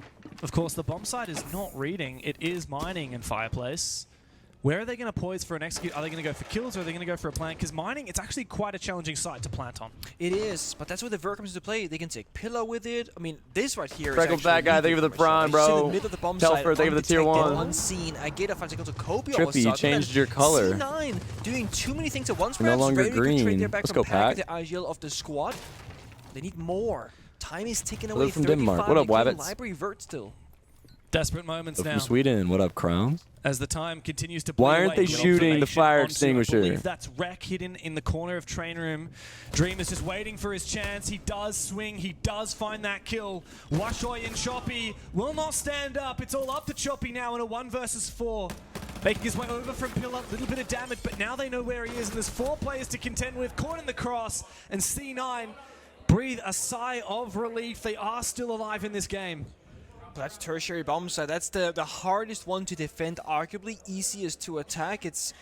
Of course, the bomb site is not reading. It is mining in Fireplace. Where are they going to poise for an execute? Are they going to go for kills or are they going to go for a plant? Because mining, it's actually quite a challenging site to plant on. It is, but that's where the vert comes into play. They can take pillow with it. I mean, this right here Freckled is fat guy, thank you for the prime, bro. in the middle of the bomb Telford, site, thank you for the tier 1. unseen. I get a 5 seconds to Kobe all of a Trippy, you sudden. changed your color. C9 doing too many things at once. You're no Perhaps longer very good trade green. there back Let's from go, Pack. Pack. The IGL of the squad. They need more. Time is ticking Hello away. from Denmark. What up, Wabbits? Library vert still. Desperate moments Hello now. from Sweden. What up, Crowns? As the time continues to Why bleed aren't away, they good shooting the observation fire onto, extinguisher? I believe that's Rek hidden in the corner of train room. Dream is just waiting for his chance. He does swing. He does find that kill. Washoy and Choppy will not stand up. It's all up to Choppy now in a 1 versus 4. Making his way over from Pillar. Little bit of damage, but now they know where he is. And there's 4 players to contend with. Caught in the cross. And C9 breathe a sigh of relief. They are still alive in this game. That's tertiary bomb site. That's the hardest one to defend, arguably easiest to attack. It's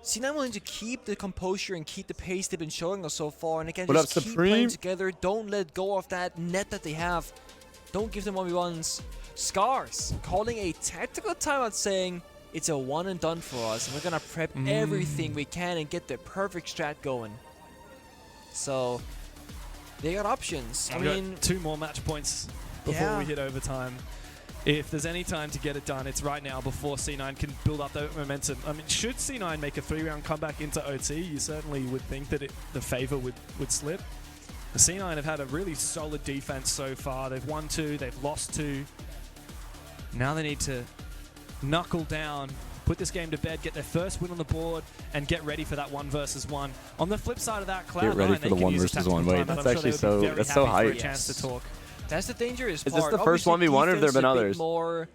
C9 willing to keep the composure and keep the pace they've been showing us so far. And again, What just up, keep Supreme? playing together. Don't let go of that net that they have. Don't give them 1v1s. Scars calling a tactical timeout, saying it's a one and done for us. And we're going to prep everything we can and get the perfect strat going. So they got options. I mean, 2 more match points before we hit overtime. If there's any time to get it done, it's right now before C9 can build up that momentum. I mean, should C9 make a 3-round comeback into OT, you certainly would think that the favor would slip. The C9 have had a really solid defense so far. They've won 2, they've lost 2. Now they need to knuckle down, put this game to bed, get their first win on the board, and get ready for that 1 versus 1. On the flip side of that, Cloud9, Get ready for the 1 versus 1. Wait, that's actually so. That's so hype. Chance to talk. That's the dangerous Is part. this the first Obviously, 1v1 or have there defense been is a bit others? More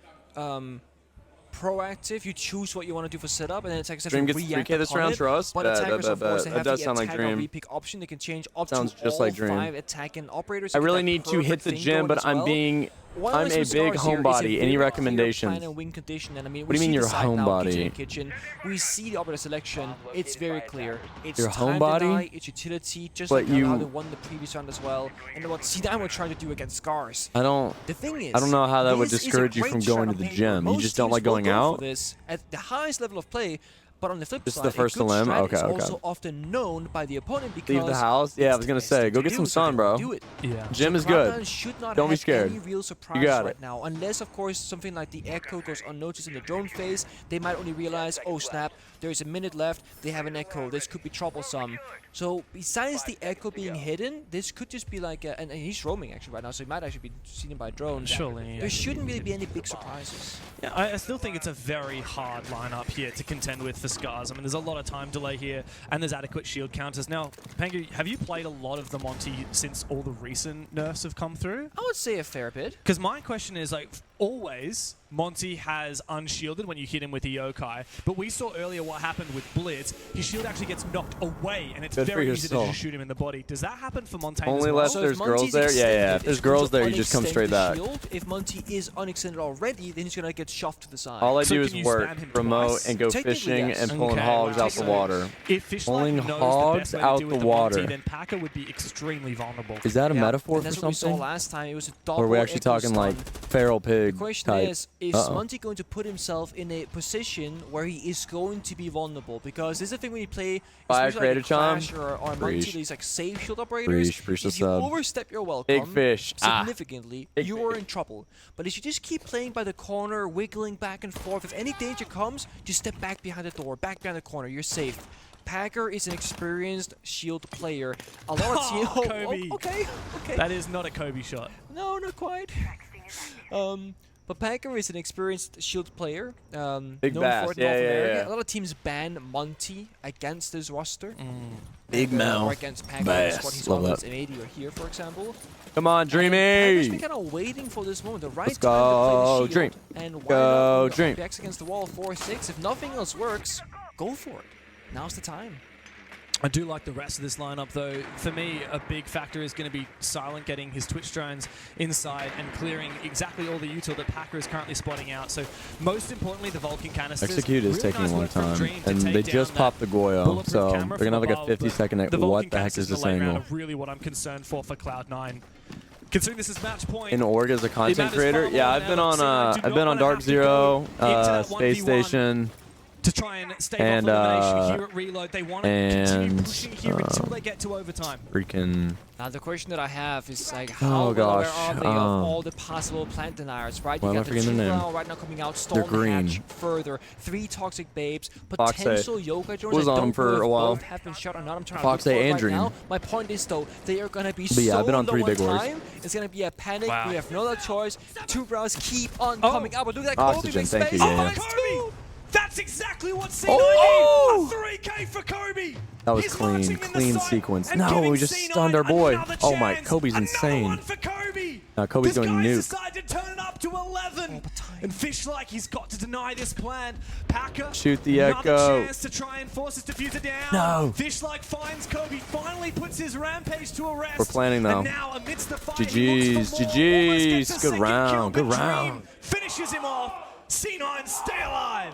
proactive. You choose what you want to do for setup, and then attackers have Dream to gets react 3K this upon round it. for us? But attackers, of course, they That have does the sound like attack or Dream. repick option. They can change up Sounds to just all like Dream. 5 attacking operators. I to get really that need to perfect hit the thing gym, going but as I'm well. being. One I'm nice a with big Scars here is a homebody. very Any clear recommendations? plan and win condition. And I mean, What do you mean we see you're the a side now, homebody? Kitchen. We see the operator selection. It's very clear. It's You're a time homebody? deny, it's utility, just But like how you- they won the previous round as well. And what C9 were trying to do against Scars. I don't. The thing is, I don't know how that would this is a discourage you great from strat going on to the paper. gym. You Most just don't teams like will going go out? for this at the highest level of play, but on the flip This is side, the first a good limb? strat Okay, is okay. also often known by the opponent because Leave the house? Yeah, I was gonna it's say, the go get best some to do, sun, so bro. do it. Yeah. Gym is Cloud9 good. should not Don't be have scared. any real surprise got right it. now, unless of course something like the echo goes unnoticed in the drone phase. They might only realize, oh snap, there is a minute left. They have an echo. This could be troublesome. So besides the echo being hidden, this could just be like, and he's roaming actually right now, so he might actually be seen by drone. Surely. There shouldn't really be any big surprises. Yeah, I still think it's a very hard lineup here to contend with for Scars. I mean, there's a lot of time delay here, and there's adequate shield counters. Now, Pangu, have you played a lot of the Monty since all the recent nerfs have come through? I would say a fair bit. Because my question is, like, always, Monty has unshielded when you hit him with the yokai, but we saw earlier what happened with Blitz. His shield actually gets knocked away, and it's very easy to just shoot him in the body. Does that happen for Montaigne Only as well? less there's girls there? Yeah. If there's girls there, you just come straight back. If Monty is unextended already, then he's going to get shoved to the side. All I do is work, remote, and go fishing and pulling hogs out the water. If pulling hogs out the water. Then Packer would be extremely vulnerable. Is that a metaphor for that's what something? we saw last time. It was a double or are we actually talking like feral pig The question type? is Monty going to put himself in a position where he is going to be vulnerable? Because this is the thing when you play, especially like a Clash or Monty, these like safe shield operators, if you overstep your welcome significantly, you are in trouble. But if you just keep playing by the corner, wiggling back and forth, if any danger comes, just step back behind the door, back behind the corner, you're safe. Packer is an experienced shield player. A lot of teams. Kobe. Okay. That is not a Kobe shot. No, not quite. But Packer is an experienced shield player. Big bass. A lot of teams ban Monty against this roster. Big mouth. Or against Packer. What he's on with M80 or here, for example. Come on, Dreamy! Packer's been kind of waiting for this moment, the right Let's time to play the shield. Dream. And why Go, not Dream. backs against the wall 4-6? If nothing else works, go for it. Now's the time. I do like the rest of this lineup, though. For me, a big factor is going to be Silent getting his Twitch drones inside and clearing exactly all the util that Packer is currently spotting out. So, most importantly, the Vulcan canisters. Execute is taking a long time, and they just popped the Goyo, so they're going to have like a 50-second. What the heck is this angle? Really, what I'm concerned for Cloud9. Considering this is match point. In Org as a content creator, yeah, I've been on Dark Zero, Space Station. To try and stay off elimination here at Reload. They want to continue pushing here until they get to overtime. Now the question that I have is like, how aware are they of all the possible plant deniers, right? You got the Duel right now coming out, Storm Hatch further, 3 Toxic Babes, potential Yoga Jones. Was on them for a while. Both have been shot on. I'm trying Fox to look and right Dream. now. My point is though, they are gonna be so I've been on 3 low big on wars. time. It's gonna be a panic. We have no other choice. 2 rounds keep on coming out. But look at that Kobe Oxygen, big thank space. you, Kobe! That's exactly what C9 needs! A 3K for Kobe! That was clean sequence. No, we just stunned our boy. Oh my, Kobe's insane. Now Kobe's going nuke. Decided to turn it up to 11. And Fish like he's got to deny this plan. Packer, shoot the another Echo. chance to try and force his diffuser down. No. Fish like finds Kobe, finally puts his rampage to a rest. We're planning though. And now amidst the fight, GG's. Good round. Finishes him off. C9 stay alive.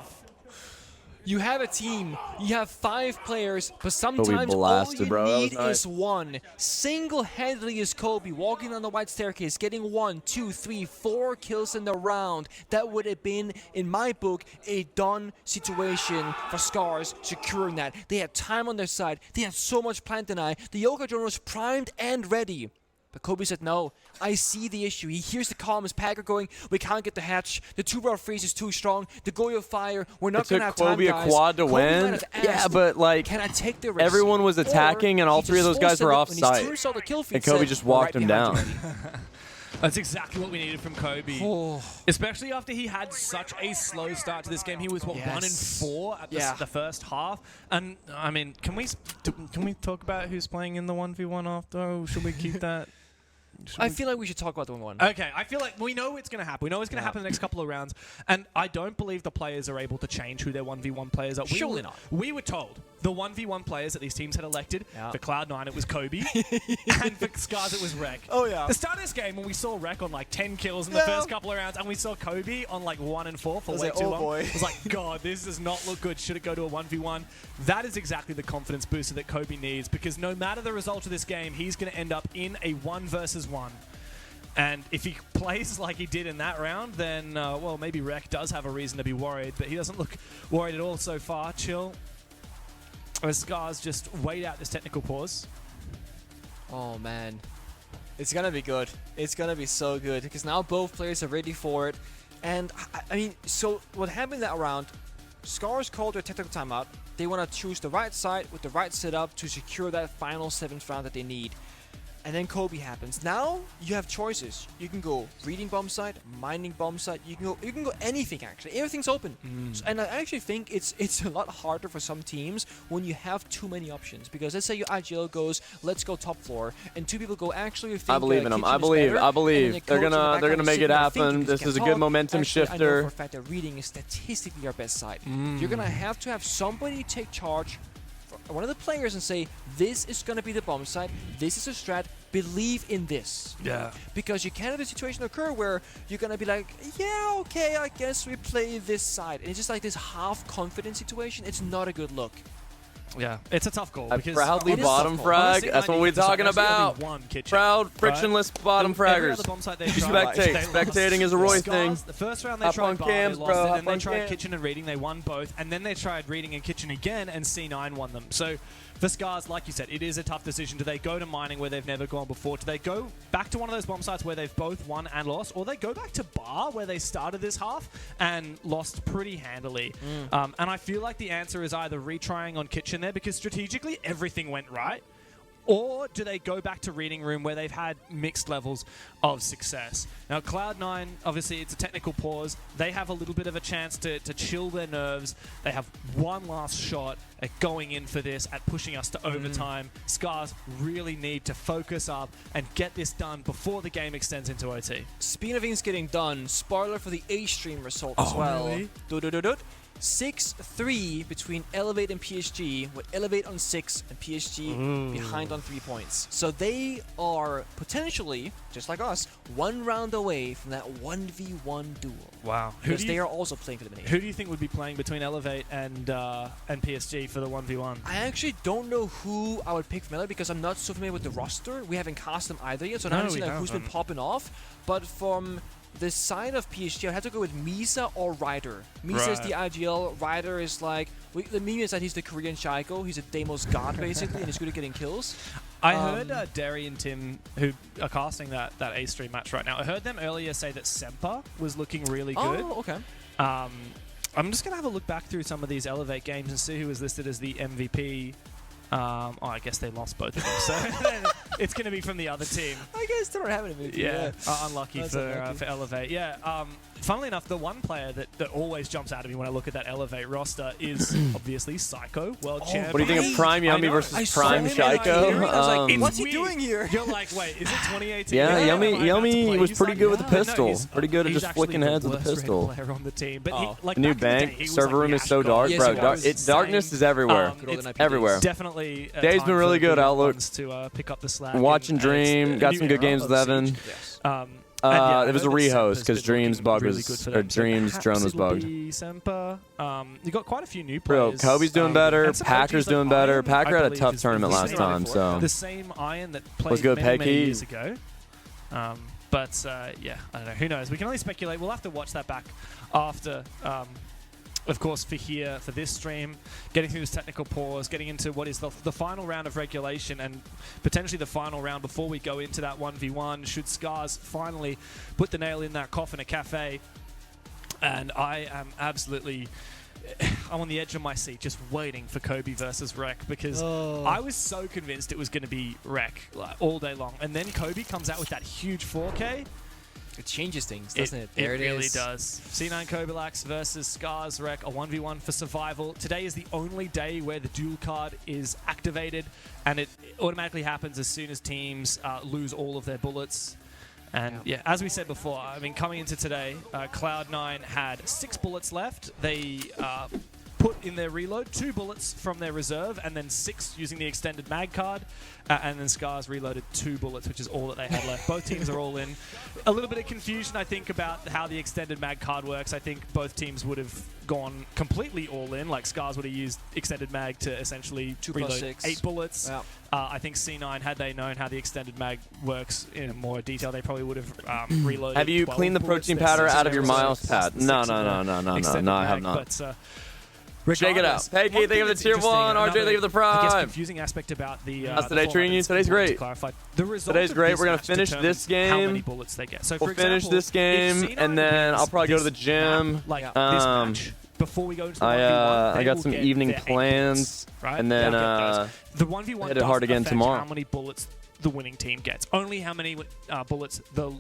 You have a team, you have 5 players, but sometimes all you need is one. Single-handedly is Kobe walking on the white staircase, getting 1, 2, 3, 4 kills in the round. That would have been, in my book, a done situation for Scars securing that. They had time on their side. They had so much plant deny. The Yoga drone was primed and ready. But Kobe said, no, I see the issue. He hears the comms, Packer going, we can't get the hatch. The 2-bar freeze is too strong. The Goyo fire, we're not going to have time, guys. It took Kobe a quad to win. Yeah, but like, can I take the risk? Everyone was attacking and all 3 of those guys were off site. And Kobe just walked him down. That's exactly what we needed from Kobe. Especially after he had such a slow start to this game. He was, what, 1-4 at the first half? And, I mean, can we talk about who's playing in the 1v1 after? Should we keep that? I feel like we should talk about the 1v1. Okay, I feel like we know it's going to happen. We know it's going to happen in the next couple of rounds. And I don't believe the players are able to change who their 1v1 players are. Surely not. We were told the 1v1 players that these teams had elected, for Cloud9 it was Kobe, and for Scars it was Rek. Oh, yeah. The start of this game when we saw Rek on like 10 kills in the first couple of rounds, and we saw Kobe on like 1 and 4 for way too long. It was like, God, this does not look good. Should it go to a 1v1? That is exactly the confidence booster that Kobe needs, because no matter the result of this game, he's going to end up in a 1 versus 1. And if he plays like he did in that round, then, well, maybe Rek does have a reason to be worried, but he doesn't look worried at all so far. Chill. As Scars just wait out this technical pause. Oh, man. It's going to be good. It's going to be so good, because now both players are ready for it. And, I mean, so what happened that round, Scars called their technical timeout. They want to choose the right side with the right setup to secure that final 7th round that they need. and then Kobe happens. Now you have choices. You can go reading bomb site, mining bomb site. You can go anything actually. Everything's open. So, and I actually think it's a lot harder for some teams when you have too many options. Because let's say your IGL goes, let's go top floor, and two people go, actually we think I believe in them. I believe. They're gonna make it happen. This is a good momentum shifter. I know for a fact that reading is statistically our best side. You're gonna have to have somebody take charge, one of the players, and say, this is gonna be the bomb site. This is a strat. Believe in this. Yeah. Because you can't have a situation occur where you're gonna be like, yeah, okay, I guess we play this side, and it's just like this half-confident situation. It's not a good look. Yeah, it's a tough call. A proudly bottom frag. That's what we're talking about. Proud, frictionless bottom fraggers. Spectating is a Roy thing. The first round they tried bar, they lost it, and then they tried kitchen and reading, they won both, and then they tried reading and kitchen again, and C9 won them. So for Scars, like you said, it is a tough decision. Do they go to mining where they've never gone before? Do they go back to one of those bomb sites where they've both won and lost? Or they go back to bar where they started this half and lost pretty handily? And I feel like the answer is either retrying on kitchen there, because strategically everything went right, or do they go back to reading room where they've had mixed levels of success? Now, Cloud9, obviously, it's a technical pause. They have a little bit of a chance to chill their nerves. They have one last shot at going in for this, at pushing us to overtime. Scars really need to focus up and get this done before the game extends into OT. Speaking of things getting done, spoiler for the A-Stream result as well. Really? 6-3 between Elevate and PSG, with Elevate on 6 and PSG behind on 3 points. So they are potentially, just like us, one round away from that 1v1 duel. Wow. Because they are also playing for elimination. Who do you think would be playing between Elevate and PSG for the 1v1? I actually don't know who I would pick from Elevate, because I'm not so familiar with the roster. We haven't cast them either yet, so I haven't seen who's been popping off. But from the side of PSG, I had to go with Misa or Ryder. Misa is the IGL. Ryder is like, the meme is that he's the Korean Shaiko. He's a Deimos god, basically, and he's good at getting kills. I heard Derry and Tim, who are casting that A-Stream match right now, I heard them earlier say that Semper was looking really good. Oh, okay. I'm just going to have a look back through some of these Elevate games and see who was listed as the MVP. I guess they lost both of them, so it's going to be from the other team. I guess they don't have an MVP. Yeah, unlucky for Elevate. Yeah, funnily enough, the one player that always jumps out at me when I look at that Elevate roster is obviously Psycho, world champion. What do you think of Prime Yummy versus Prime Shaiko? I was like, what's he doing here? You're like, wait, is it 2018? Yeah, Yummy was pretty good with the pistol. Pretty good at just flicking heads with the pistol. Player on the team, but like new bank server room is so dark, bro. Darkness is everywhere. Everywhere. Definitely. Dave's been really good. Outlook to pick up the slack. Watching Dream, got some good games with Evan. It was a rehost because Dream's bug was, or Dream's drone was bugged. Semper. You got quite a few new players. Bro, Kobe's doing better. Packer's doing better. Packer had a tough tournament last time, so the same Iron that played many years ago. But yeah, I don't know. Who knows? We can only speculate. We'll have to watch that back after. Of course, for this stream, getting through this technical pause, getting into what is the final round of regulation, and potentially the final round before we go into that 1v1, should Scars finally put the nail in that coffin at Cafe. And I am absolutely... I'm on the edge of my seat just waiting for Kobe versus Rek, because I was so convinced it was going to be Rek all day long. And then Kobe comes out with that huge 4K. It changes things, doesn't it? There it really does. C9 Kobelax versus Scars Rek, a 1v1 for survival. Today is the only day where the duel card is activated, and it automatically happens as soon as teams lose all of their bullets. And yeah, as we said before, I mean, coming into today, Cloud9 had 6 bullets left. They put in their reload 2 bullets from their reserve, and then 6 using the extended mag card, and then Scars reloaded 2 bullets, which is all that they had left. Both teams are all in. A little bit of confusion, I think, about how the extended mag card works. I think both teams would have gone completely all in, like Scars would have used extended mag to essentially reload 8 bullets. Yep. I think C9, had they known how the extended mag works in more detail, they probably would have reloaded. Have you cleaned the protein powder out of your mouse pad? No, I have not. But, check it out. Hey, Keith, thank you for the tier 1. RJ, thank you for the prime. I guess confusing aspect about the. How's today treating you? Today's great. Today's great. We're going to finish this game. How many bullets they get. So we'll finish this game, and then I'll probably go to the gym. Like this match. Before we go into the 1v1, I got some evening plans, right? and then the 1v1 hit it hard again tomorrow. How many bullets the winning team gets, only how many bullets the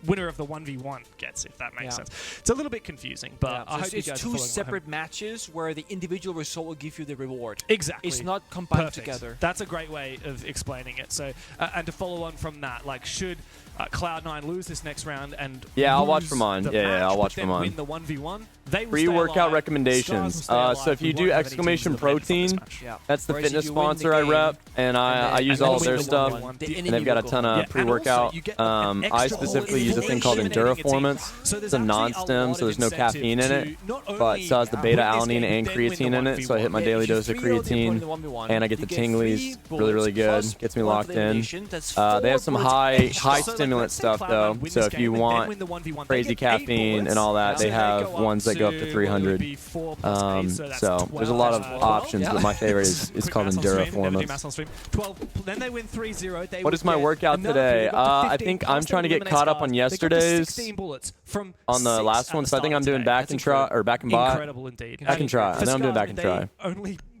winner of the 1v1 gets, if that makes sense. It's a little bit confusing, but I hope you guys it's two separate matches where the individual result will give you the reward. Exactly. It's not combined together. That's a great way of explaining it. So, and to follow on from that, like, should Cloud9 lose this next round and I'll watch for mine. I'll watch for mine. Win the 1v1, they will pre-workout recommendations. So if you do exclamation protein, that's the fitness sponsor I rep, and I use all of their stuff, and they've got a ton of pre-workout. I specifically use a thing called Enduraformance. It's a non-stem, so there's no caffeine in it, but it still has the beta-alanine and creatine in it, so I hit my daily dose of creatine, and I get the tinglies. Really, really good. Gets me locked in. They have some high stimulant stuff, though, so if you want crazy caffeine and all that, they have ones that go up to 300. So there's a lot of options, but my favorite is called Enduraformance. What is my workout today? I think I'm trying to get caught up on yesterday's, on the last one, so I think I'm doing back and try, or back and bot. Back and try. I think I'm doing back and try.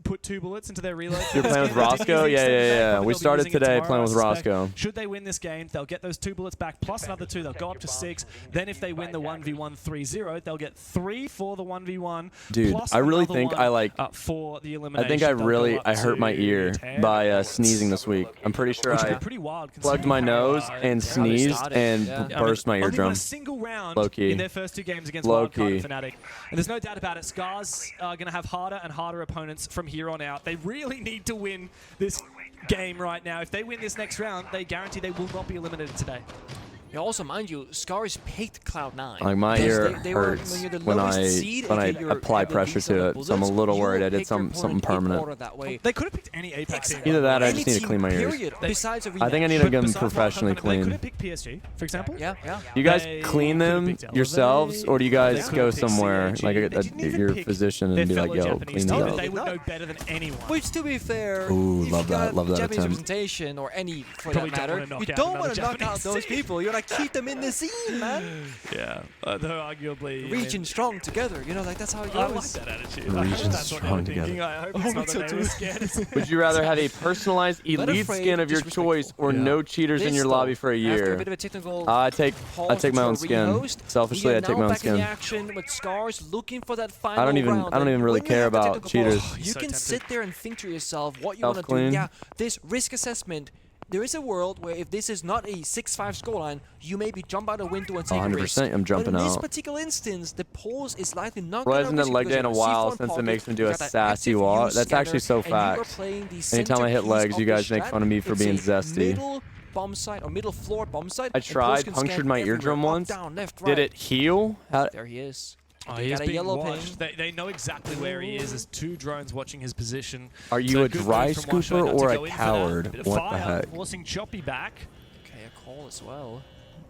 Put 2 bullets into their reload. You're playing with Roscoe? Yeah. We started today playing with Roscoe. Should they win this game, they'll get those 2 bullets back plus another 2. They'll go up to 6. Then if they win the 1v1 3-0, they'll get 3 for the 1v1. Dude, I really think for the elimination. I think I hurt my ear by sneezing this week. I'm pretty sure I plugged my nose and sneezed and burst my eardrum. Only won a single round Low-key. in their first 2 games against Wildcard and Fnatic. And there's no doubt about it, Scars are going to have harder and harder opponents from here on out. They really need to win this game right now. If they win this next round, they guarantee they will not be eliminated today. Yeah, also, mind you, Scars picked Cloud9. Like, my ear hurts when I apply pressure to it, so I'm a little worried I did something permanent. They could have picked any Apex team. Either that or I just need to clean my ears. Besides a I think I need to get them professionally clean. They could have picked PSG, for example. Yeah. You guys clean them yourselves, or do you guys go somewhere, like your physician, and be like, yo, clean these up? They would know better than anyone. Which, to be fair, ooh, love that Japanese attempt. representation, or any for that matter, you don't want to knock out those people. You want to keep them in the scene, man. Yeah, though arguably region strong together. You know, like that's how it goes. I like that attitude. Region strong together. I hope it's not that they were scared. Would you rather have a personalized elite skin of your choice, or no cheaters in your lobby for a year? I take my own skin. Selfishly, I take my own skin. I don't even really care about cheaters. You can sit there and think to yourself what you want to do. Yeah, this risk assessment. There is a world where if this is not a 6-5 scoreline, you maybe jump out a window and take a risk. 100% I'm jumping out. But in this particular instance, the pause is likely not Well, going hasn't to done leg day in a while since it makes me do a sassy walk. That's actually so facts. Anytime I hit legs, you guys make fun of me for being zesty. Middle bomb site or middle floor bomb site. I tried, punctured my eardrum once. Down, left, right. Did it heal? There he is. Oh, he is being watched. They know exactly where he is. There's 2 drones watching his position. Are you a dry scooper or a coward? What the heck? Forcing Choppy back. Okay, a call as well.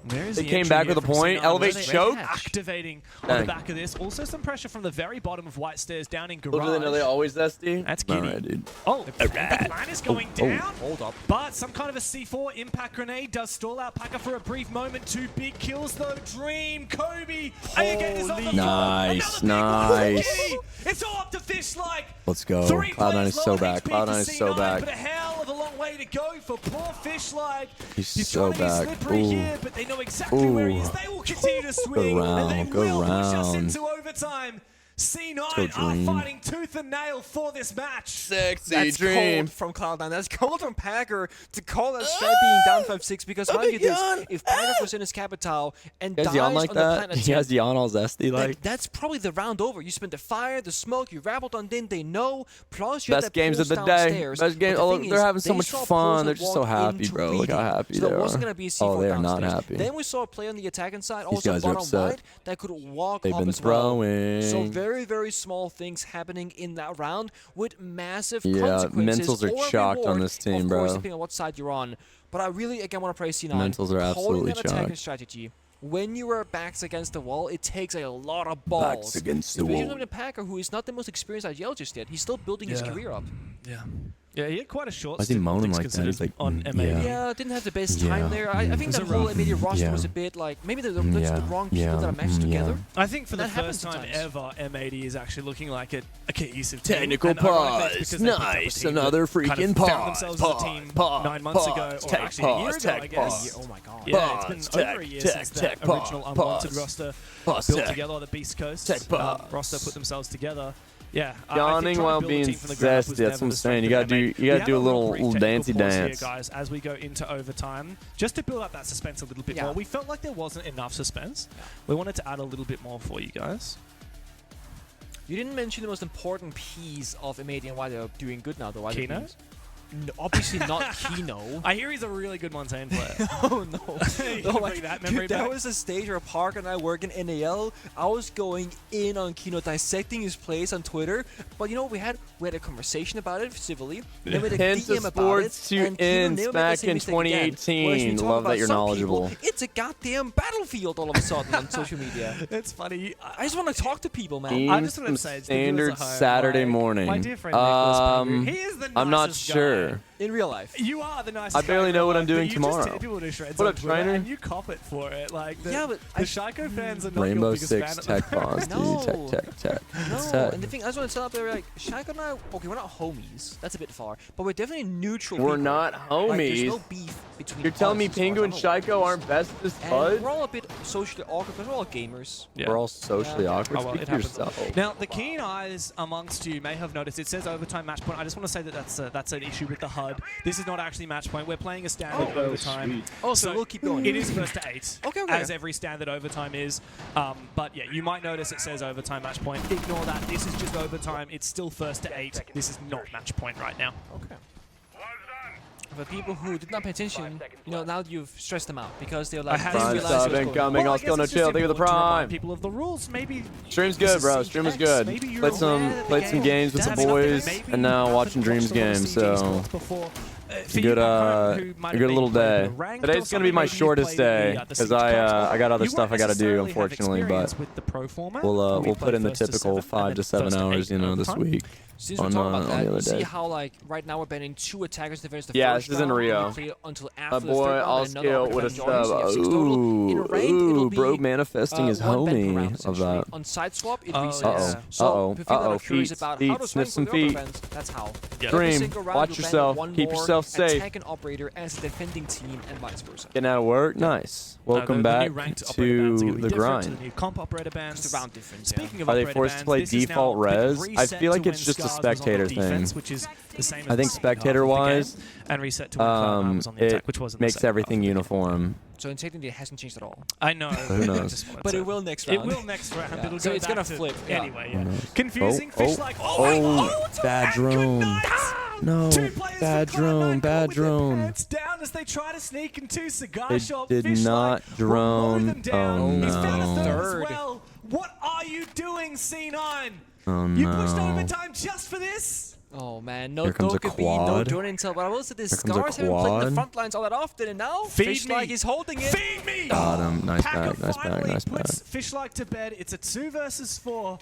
They came back with a point. Elevate choke. Activating on the back of this. Also some pressure from the very bottom of White Stairs down in Garage. Are they always zesty? That's Giddy. Alright, dude. Oh, the plan is going down. Hold up. But some kind of a C4 impact grenade does stall out Paka for a brief moment. 2 big kills though. Dream, Kobe. Nice. It's all up to Fish-like. Let's go. Cloud9 is so back. Cloud9 is so back. But a hell of a long way to go for poor Fish-like. He's so back. Here, but they know exactly where he is. They will continue to swing. Go round. Push us into overtime. C9 are fighting tooth and nail for this match. Sexy That's Dream. cold from Cloud9. That's cold from Packer to call that strat being down 5-6 because mind you this, if Packer was in his capital and dies on the planet, he has yawn all zesty like. That's probably the round over. You spent the fire, the smoke, you rabbled on Din, they know. Plus you best games of the day. Best games. Oh, they're having so much fun. They're just so happy, bro. Look how happy they are. Oh, they are not happy. Then we saw a play on the attacking side, also bottom right, that could walk They've up been as well. throwing. So very, very small things happening in that round with massive consequences. Mentals are chalked on this team, of course, bro. depending on what side you're on. But I really, again, want to praise C9. Mentals are absolutely chalked. Attacking chalked. strategy. When you are backs against the wall, it takes a lot of balls. Backs against the wall. Especially a Packer who is not the most experienced at Yale just yet. He's still building his career up. Yeah. Yeah, he had quite a short Why is he stint, all moaning things like that? considered, He's like, on M80. Yeah, didn't have the best time there. I think It's that a whole rough- immediate roster was a bit like maybe the wrong people that are matched together. I think for the That happens first time sometimes. ever, M80 is actually looking like a cohesive team. Technical And I reckon that's pause. because they picked up a Nice. team Another that kind freaking of found pause. themselves as a team 9 months ago, or actually a year ago, I guess. Oh my god. Yeah, it's been over a year since that original unwanted roster built tech. together, the Beast Coast Pause. roster put themselves together. Yeah, Yawning while being zesty, that's what I'm saying. You gotta do a little dancey dance. Here, guys, as we go into overtime, just to build up that suspense a little bit more. We felt like there wasn't enough suspense. We wanted to add a little bit more for you guys. You didn't mention the most important piece of M80 and why they're doing good now, though. Kino? No, obviously not Kino. I hear he's a really good Montaigne player. Oh no! No, like that memory Dude, that back. was a stage where Parker and I work in NAL. I was going in on Kino, dissecting his plays on Twitter. But you know, we had a conversation about it civilly. Then we had a Penta DM about it. Sports to and Kino end nailed back the same in mistake again. 2018. Whereas we talk Love about that you're some knowledgeable. people, it's a goddamn battlefield all of a sudden on social media. It's funny. I just want to talk to people, man. I just want to say, it's the viewers Standard at home, Saturday like, morning. My dear friend Nicholas Pingree, he is the nicest I'm not guy. sure. In real life. You are the nicest I barely guy know what in I'm real doing life, but tomorrow. You just tear people to shreds What on up, Twitter, trainer? And you cop it for it. Like the, Yeah, but the Shaiko fans are not Rainbow your biggest Six fan at tech the moment. pause, dude. No. Tech. No, Set. and the thing I just want to tell out there, like Shaq and I, okay, we're not homies. That's a bit far, but we're definitely neutral. We're people. not Like, there's homies. no beef between. You're telling me us as far as Pingu I and know. Shaiko aren't bestest And buds? we're all a bit socially awkward because we're all gamers. Yeah. We're all socially Yeah. awkward. Oh, well, Speak it for happens. yourself. Now, the keen eyes amongst you may have noticed it says overtime match point. I just want to say that that's an issue with the HUD. This is not actually match point. We're playing a standard overtime. Oh, so we'll keep going. It is first to 8, Okay. as every standard overtime is. But yeah, you might notice it says overtime match point. Ignore that. This is just overtime. It's still first to 8. This is not match point right now. Okay. For people who did not pay attention, you know, now you've stressed them out because they're like, had didn't to realize realize what was incoming. going on. Well, I I'll guess still no it's just chill. Think of the important to remind prime. people of the rules. Maybe Stream's this good, is bro. Siege Stream is X. good. Maybe you're Played aware some the games with game. the That's boys, something maybe and now you watching haven't Dreams watched games. a lot of So CGs before. For you good, back home who might a have good little maybe played day. the ranked or Today's gonna be something, my maybe you shortest played day the because Siege I Cups. got other You stuff I won't gotta do, necessarily have unfortunately. experience But with the pro format. we'll We put in the play first to typical 7 and 5 then to 7 first to hours, 8 you know, this overtime. week. Since we're on, talking about on that, the you other see day. how like right now we're banning 2 attackers defenders the Yeah, first this is in round, Rio. and we play until My after the boy, third round, I'll and another scale opponent with a joins. You have sub. 6 total. In a ranked, it'll be Bro manifesting his 1 ban per round, homie of essentially. that. On side swap, it Oh, resets. yeah. So for people that are curious feet, about feet, how to sniff swing some for the other feet. fans, that's how. Yeah. Every Dream, single round, watch you'll ban yourself. one Keep more yourself safe. Attack an operator as a defending team and vice versa. Getting out of work? Nice. Welcome The back new ranked operator bans are gonna to be the different to grind. the new comp operator bans. Just the round difference. Speaking of Are they operator forced to bans, play this is now default res? I reset feel like to it's when just a Scars was on the spectator defense, thing. which is the same as I think the second half of the spectator-wise, game, and reset to when Cloud9 was on the attack, which wasn't the makes second half everything of the game. uniform. So in technically it hasn't changed at all. I know. Who knows? Just wanted But to- it will next It round. will next round. Yeah. It'll So go it's back gonna to- flip, yeah. Anyway, yeah. Who knows? Confusing. Oh, Fish like, oh my god! bad and good drone. night! No, Two players bad from Cloud9 drone, caught bad with their drone. pants down as they try to sneak into Cigar They Shop. did Fish not like, drone. Them down. Oh, He's found a no. third as well. What are you doing, C9? Oh You pushed no. overtime just for this? Oh man, no Here comes a Dokkaebi, no quad. drone intel, but I will say this, Here comes a Scars haven't played quad. the front lines all that often, and now Feed Fish me. like is holding it. Feed me! Got him. Nice Packer back, nice back, finally nice puts back. Fish like to bed. It's a 2 versus 4,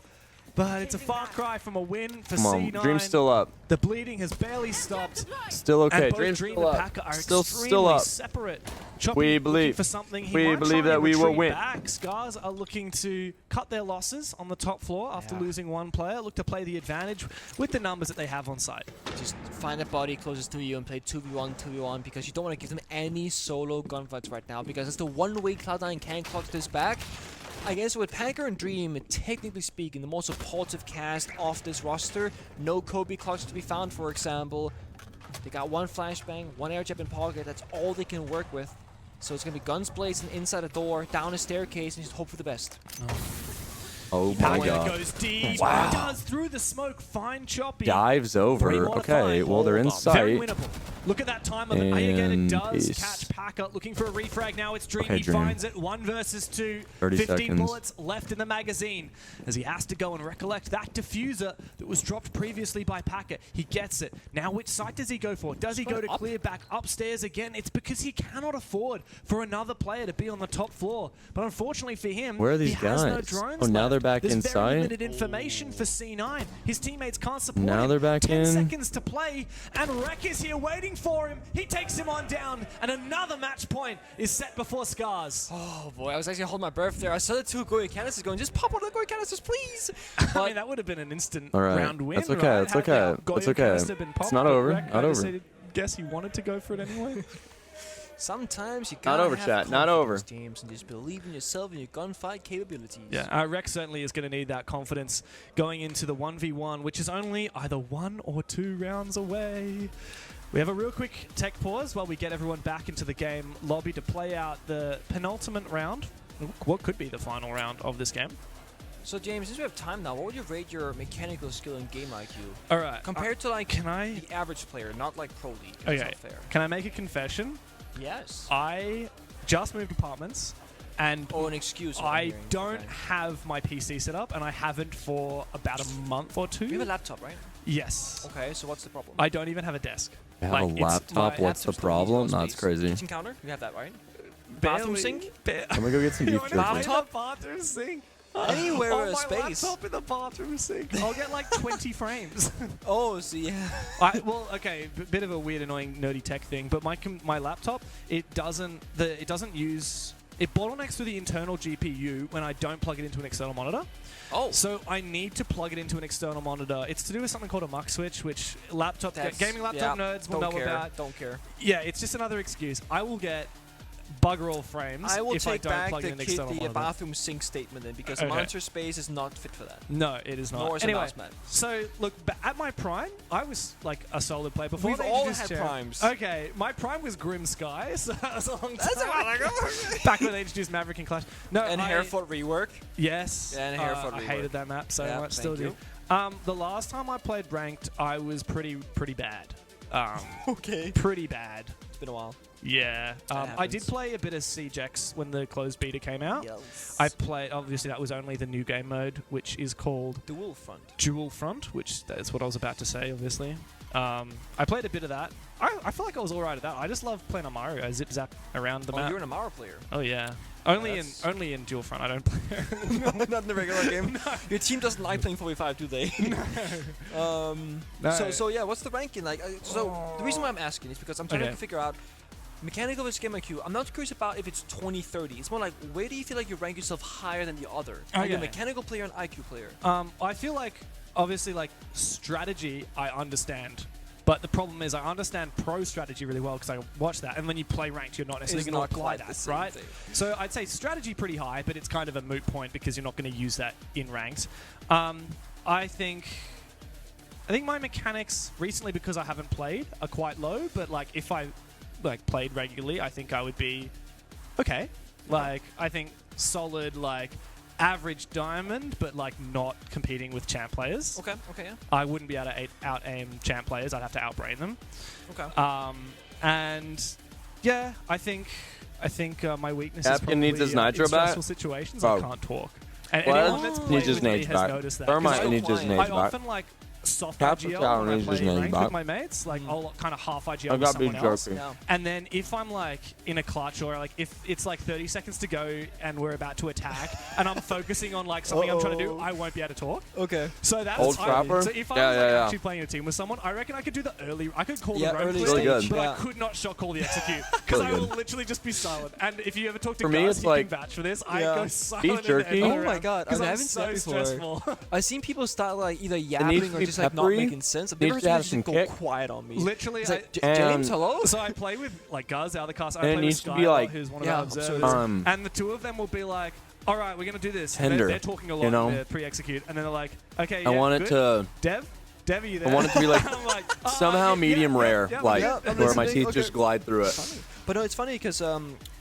but it's a far cry from a win for Come on, C9. Dream's still up. The bleeding has barely stopped. Still okay. And both Dream's Dream still and up. Packer are Still extremely up. separate. Choppy We looking believe. for something. He We might believe try that and we will retreat win. Back. Scars are looking to cut their losses on the top floor after losing one player. Look to play the advantage with the numbers that they have on site. Just find a body closest to you and play 2v1, 2v1, because you don't want to give them any solo gunfights right now, because it's the one way Cloud9 can clock this back. I guess with Packer and Dream, technically speaking, the most supportive cast of this roster, no Kobe clocks to be found, for example. They got one flashbang, one air jab in pocket, that's all they can work with. So it's going to be guns blazing inside a door, down a staircase, and just hope for the best. Oh my Packer god. goes deep. Wow. Does through the smoke. Find Choppy. Dives over. Three more to Okay, find. well they're in Hold on. Very sight. winnable. Look at that time of it. Again, it does peace. catch Packer. Looking for a refrag now. It's Dream. Okay, He Dream. finds it. 1 versus 2. 30 15 seconds. bullets left in the magazine as he has to go and recollect that diffuser that was dropped previously by Packer. He gets it. Now, which site does he go for? Does he go to clear back upstairs again? It's because he cannot afford for another player to be on the top floor. But unfortunately for him, Where are these he has no guys? drones Oh, now left. they're back There's inside? very limited information for C9. His teammates can't support Now him. they're back 10 in. seconds to play, and Rek is here waiting for him. He takes him on down, and another match point is set before Scars. Oh boy, I was actually holding my breath there. I saw the 2 Goya canisters going, just pop one of the Goya canisters, please. I mean, that would have been an instant All right. round win. That's okay. Right? That's Had okay. that Goya That's okay. canister been popped, It's not but over. Rek, Not I over. guess he wanted to go for it anyway. Sometimes you Not gotta over, have chat. Not confidence, over. James, and just believe in yourself and your gunfight capabilities. Yeah, Rek certainly is going to need that confidence going into the 1v1, which is only either 1 or 2 rounds away. We have a real quick tech pause while we get everyone back into the game lobby to play out the penultimate round, what could be the final round of this game. So James, since we have time now, what would you rate your mechanical skill and game IQ? All right. Compared to like the average player, not like Pro League. That's Okay. not fair. Can I make a confession? Yes. I just moved apartments, and an excuse. I don't have my PC set up, and I haven't for about a month or 2. You have a laptop, right? Yes. Okay, so what's the problem? I don't even have a desk. You have a laptop? What's the problem? That's crazy. Kitchen counter? You have that, right? Bathroom sink? I'm gonna go get some beef jerky. Laptop? Bathroom sink? Anywhere with a my space. laptop in the bathroom sink. I'll get like 20 frames. Oh, so yeah. Well, okay, bit of a weird, annoying, nerdy tech thing, but my laptop, it doesn't use. It bottlenecks through the internal GPU when I don't plug it into an external monitor. Oh. So I need to plug it into an external monitor. It's to do with something called a muck switch, which gaming laptop nerds will know about. Don't care. Yeah, it's just another excuse. I will get bugger all frames I will if I take don't back plug it in an external the monitor. bathroom sink statement then, because Okay. the monitor space is not fit for that. No, it is not. Nor is anyway, a mouse mat. so look, at my prime, I was like a solid player before. We've they all introduced had primes. Okay, my prime was Grim Sky, so that was a long time. That's a while ago. Back when they introduced Maverick and Clash. No, And Harefoot rework. Yes. Yeah, and Harefoot I rework. hated that map so Yeah, much. thank Still do. you. The last time I played ranked, I was pretty bad. Okay. Pretty bad. It's been a while. Yeah. I did happens. play a bit of CJX when the closed beta came out. Yes. I played, obviously that was only the new game mode, which is called Duel front. Duel Front, which that's what I was about to say, obviously. I played a bit of that. I feel like I was alright at that. I just love playing on Mario. I zip zap around the map. You're an Amaro player. Oh yeah. Only that's- in Duel Front. I don't play. Not in the regular game. No. Your team doesn't like playing 4v5, do they? No. So yeah, what's the ranking like? So the reason why I'm asking is because I'm trying to figure out mechanical versus game IQ. I'm not curious about if it's 20-30. It's more like, where do you feel like you rank yourself higher than the other? Like a mechanical player and IQ player. I feel like, obviously, like strategy, I understand. But the problem is, I understand pro strategy really well because I watch that. And when you play ranked, you're not necessarily going to apply that, right? So I'd say strategy pretty high, but it's kind of a moot point because you're not going to use that in ranked. I think my mechanics recently, because I haven't played, are quite low. But like if I played regularly, I think I would be okay. Like I think solid, like average diamond, but like not competing with champ players. Okay, yeah. I wouldn't be able to out aim champ players. I'd have to outbrain them. Okay. And yeah, I think my weakness is Captain probably needs his nitro in stressful back? situations. Oh. I can't talk. And What? anyone that's Needs played his with me nades has back. noticed that. Thermite 'Cause needs his I nades back. often like soft Captain IGL Tower when I needs his play nades ranked back. with my mates. Like I'll kind of half IGL I with got someone beef else. jerky. Yeah. And then if I'm like in a clutch or like if it's like 30 seconds to go and we're about to attack and I'm focusing on like something I'm trying to do, I won't be able to talk. Okay. So that's Old Trapper? So if I Yeah, was yeah, like yeah. actually playing a team with someone, I reckon I could do the early. I could call Yeah, the road early clear, Really good. but Yeah. I could not shot call the execute because I Really will good. literally just be silent. And if you ever talk to For me, Gus, it's he like- can vouch for this. I Yeah. go Beef silent. jerky? Oh my God, I because I'm haven't seen so that before. stressful. I've seen people start like either needs yapping to or be just like not peppery. making sense. I've Needs never to heard have someone some just go kick. quiet on me. Literally, It's like, And- James, hello? So I play with like Gus, the other cast. I And it play with needs to be, Skylar, like- who's one Yeah, of our I'm so observers, sorry. and the two of them will be like, "All right, we're gonna do this." And Tender, they're talking a lot. you know? They're pre-execute, and then they're like, "Okay, I yeah, want it good. to Dev, are you there? I want it to be like I'm like somehow medium rare, like yeah, I'm where my listening. teeth just Okay. glide through it. But no, it's funny because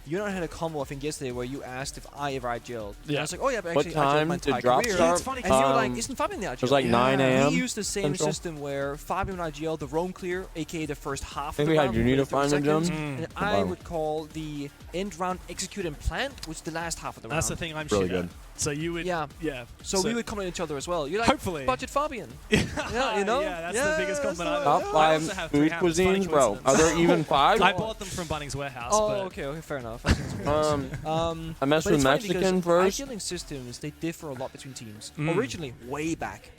you and I had a combo, I think, yesterday where you asked if I ever IGL'd. Yeah. I was like, oh yeah, but What actually, I time my did entire drop career. start? Yeah, it's funny. And you were like, isn't Fabian the IGL? It was like 9 a.m. We used the same Central. system where Fabian would IGL the roam clear, aka the first half I of think the we had round. Junior with 30 find the seconds, gem. And I would call the end round execute and plant, which is the last half of the round. That's the thing I'm Really shit at. good. So you would, Yeah. yeah. So we would comment each other as well. You're like, Hopefully. budget Fabian. Yeah, you know? Yeah, that's the biggest compliment Top I 5 also have food 3 hammers. Funny cuisines, bro. coincidence. Are there even 5? I bought them from Bunnings Warehouse. Oh, but okay, fair enough. I messed But with it's funny Mexican because first. IGLing systems, they differ a lot between teams. Mm. Originally, way back,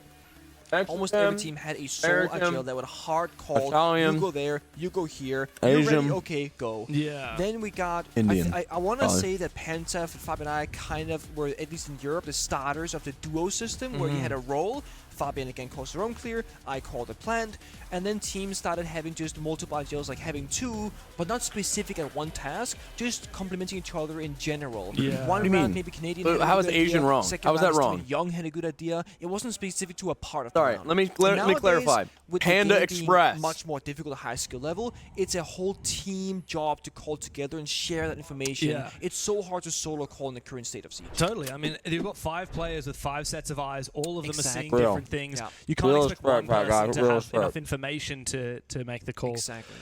almost every team had a solo American, IGL that would hard call. Italian, You go there, you go here. You're Asian. ready, okay, go. yeah. Then we got Indian. I want to Probably. say that Penta, Fab and I kind of were, at least in Europe, the starters of the duo system where you had a role. Fabian again calls the roam clear, I call the plant, and then teams started having just multiple IGLs, like having 2, but not specific at one task, just complementing each other in general. Yeah. One What do you round mean? maybe Canadian. But had a how good is Asian idea. wrong? Second How is round that wrong? Steven Young had a good idea. It wasn't specific to a part of the Sorry, round. let me clarify. With the Panda game being Express. much more difficult at high skill level. It's a whole team job to call together and share that information. Yeah. It's so hard to solo call in the current state of Siege. Totally. I mean, you've got 5 players with 5 sets of eyes. All of them are seeing Exactly. Real. different things. Yeah. You can't Real expect as one fuck, person guys. to Real have as fuck. enough information to make the call. Exactly.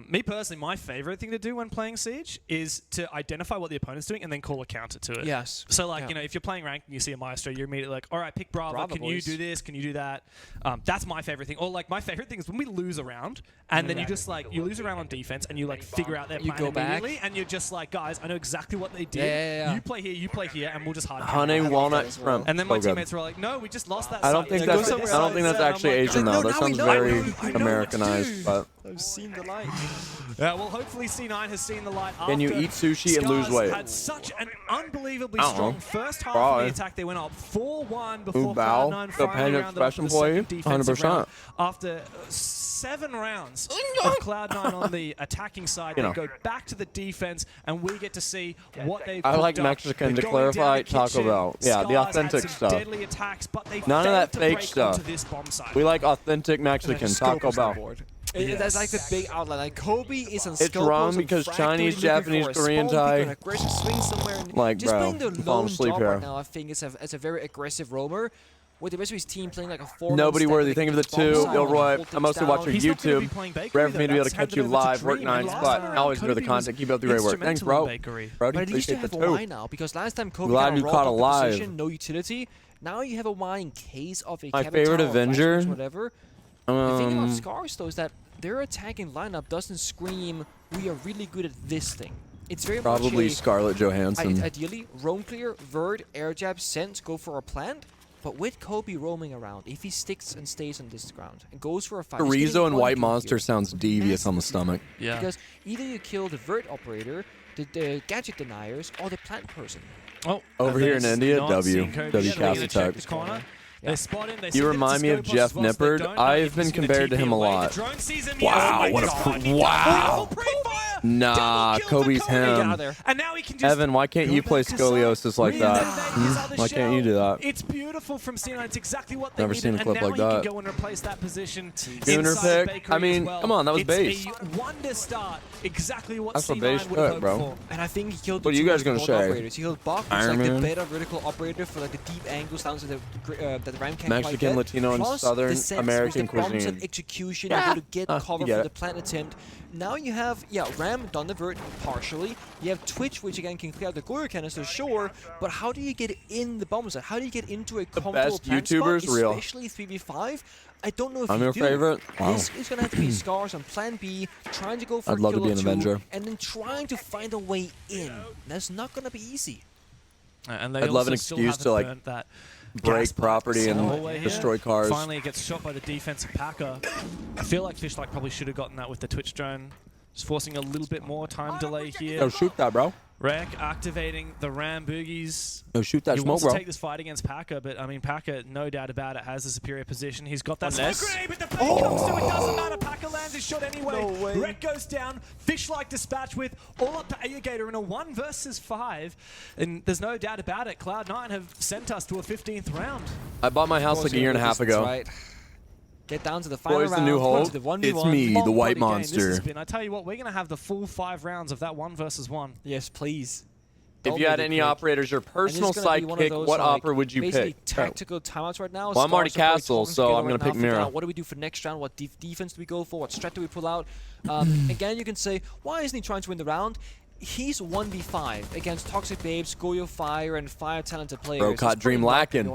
Me personally, my favorite thing to do when playing Siege is to identify what the opponent's doing and then call a counter to it. Yes. So, like, Yeah. you know, if you're playing ranked and you see a Maestro, you're immediately like, all right, pick Bravo. Bravo, Can you boys. do this? Can you do that? That's my favorite thing. Or, like, my favorite thing is when we lose a round and then you just, like, you lose a round on defense and you, like, figure out their You plan go back. immediately and you're just like, guys, I know exactly what they did. Yeah. You play here, and we'll just hard Honey counter. walnut shrimp. And then my So good. teammates were like, no, we just lost that I don't side. think Go that's somewhere I don't else. think that's And I'm actually like, Asian no, though. no, That sounds I know, very I know, Americanized. dude. But I've seen the light. Yeah, well, hopefully C9 has seen the light. Can you after eat sushi and lose Scars weight? had such an unbelievably I don't strong know. first half Probably. of the attack. They went up 4-1 before bow. Cloud9 The finally Panda rounded up Expression the for you? second defensive 100%. round. After 7 rounds of Cloud9 on the attacking side, You they know. go back to the defense, and we get to see what they've I like cooked up. Mexican They're to going down clarify, the Taco kitchen. Bell. Yeah, the Scars had authentic some stuff. deadly attacks, but they None of failed that to fake break stuff. onto this bomb site. we like authentic Mexican Taco Bell. That's like the big outline. Like Kobe is on It's wrong because Chinese, Japanese, Korean, Thai. Swing somewhere Like, just bro, playing the I'm falling lone asleep job here. right now, I think it's a very aggressive roamer. With the rest of his team playing like a 4 Nobody worthy. Think of the two. Gilroy, I mostly watch your He's not gonna be YouTube. playing Bakery, Rare for me to be though. able to That's catch you handed over to live. Work Dream, and 9 last spot. time Always enjoy the Kobe content. was Keep up the great work. Thanks, bro. instrumental in Bakery. Brody, But at least you appreciate have the a two. Y now, because last time Kobe Glad had a you raw caught a dog live. position, no utility. Now you have a Y in case of a My Kevin favorite Tower or Avenger, flashbacks, whatever. The thing about Scars though is that their attacking lineup doesn't scream, we are really good at this thing. It's very Probably much Scarlett Johansson. ideally, roam clear, vert, air jab, sense, go for a plant. But with Kobe roaming around, if he sticks and stays on this ground and goes for a fight, he's Chorizo getting and one White kill Monster here. sounds devious on the stomach. Yeah. Because either you kill the vert operator, the gadget deniers, or the plant person. Oh, Over and here in there's India, not W. seeing Kobe W yet. They're gonna cast check attack. this corner. They spot him. They see You that remind it's me a of scope Jeff as well, so they Nippard. don't know I've if been he's gonna compared to TP him a away. lot. The drone sees him. Wow, Yes, what a oh my pr- God. wow. Oh, pre-fire. Nah, Double kill for Kobe's Kobe. him. Get out of there. And now he can just Evan, why can't you go play back to scoliosis side, like that? reactivate his other Why can't you do shell. that? It's beautiful from C9. It's exactly what they Never needed. seen a clip and now like he that. can go and replace that position. Gunner inside pick? Bakery I mean, as well. come on, that was it's base. a wonder start. Exactly what That's what C9 base would have took, hoped bro. for. And I think he killed What the are you two guys gonna most say? operators. He killed Bach, who's Iron like the Man? better vertical operator for like the deep angles down to the that the Ram can't quite Mexican, get. Latino, and Plus, Southern the sense American with the bombs cuisine. and execution, Yeah. you're able to get You cover get for it. the plant attempt. Now you have, Ram done the vert partially. You have Twitch, which again can clear out the Goyer canister, sure, but how do you get in the bomb site? How do you get into a comfortable best plant YouTubers, spot, real. especially 3v5? I don't know if I'm you your do. favorite? Wow. This is going to have to be Scars on plan B, trying to go for I'd a love to kill be or an two, Avenger. and then trying to find a way in. That's not going to be easy. And they I'd love an also still excuse to, haven't like, burnt that break gas pipe property in the and hallway here. destroy cars. Finally, it gets shot by the defensive Packer. I feel like Fishlike probably should have gotten that with the Twitch drone. Just forcing a little bit more time delay here. Yo, shoot that, bro. Rek activating the Ram Boogies. Yo, shoot that He smoke, wants bro. to take this fight against Packer, but I mean, Packer, no doubt about it, has the superior position. He's got that Unless- smoke grenade, but the play comes through. It doesn't matter. Packer lands his shot anyway. No way. Rek goes down. Fishlike dispatch with all up to Ayagator in a 1 versus 5. And there's no doubt about it. Cloud9 have sent us to a 15th round. I bought my house like a year and a half ago. Right. get down to the final Boys, round. the new hope. It's me, the white monster. I tell you what, we're going to have the full 5 rounds of that 1 versus 1. Yes, please. If you had any operators, your personal sidekick, what opera would you pick? Tactical timeouts right now. Well, I'm already Castle, so I'm going to pick Mira. What do we do for next round? What defense do we go for? What strat do we pull out? Again, you can say, why isn't he trying to win the round? He's 1v5 against Toxic Babes, Goyo Fire, and Fire talented players. Bro, caught Dream lacking.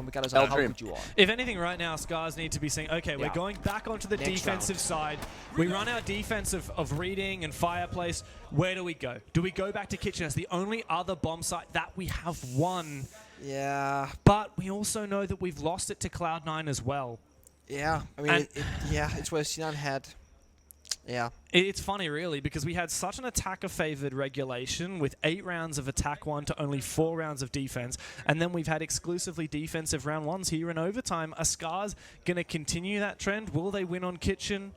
If anything, right now, Scars need to be saying, okay, we're going back onto the defensive side. We run our defense of reading and fireplace. Where do we go? Do we go back to Kitchen as the only other bomb site that we have won? Yeah. But we also know that we've lost it to Cloud9 as well. Yeah. I mean, it's where C9 had... Yeah. It's funny, really, because we had such an attacker-favored regulation with 8 rounds of attack 1 to only 4 rounds of defense, and then we've had exclusively defensive round 1s here in overtime. Are Scars going to continue that trend? Will they win on Kitchen?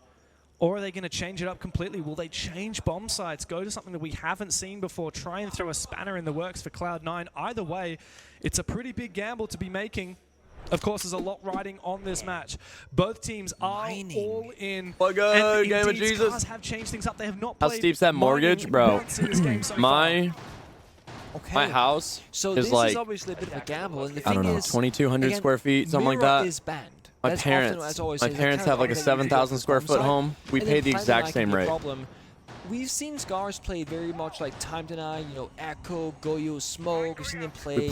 Or are they going to change it up completely? Will they change bomb sites, go to something that we haven't seen before, try and throw a spanner in the works for Cloud9? Either way, it's a pretty big gamble to be making. Of course, there's a lot riding on this match. Both teams are all in. What good, Game of Jesus? Scars have changed things up. They have not How played steep's that mortgage, bro? My house is like, obviously a bit of a gamble. And the I don't know, 2,200 square feet, something like that. Is banned. My parents have like a 7,000 square foot home. We pay the exact same rate. We've seen Scars play very much like Time Deny, you know, Echo, Goyo, Smoke. We've seen them play. We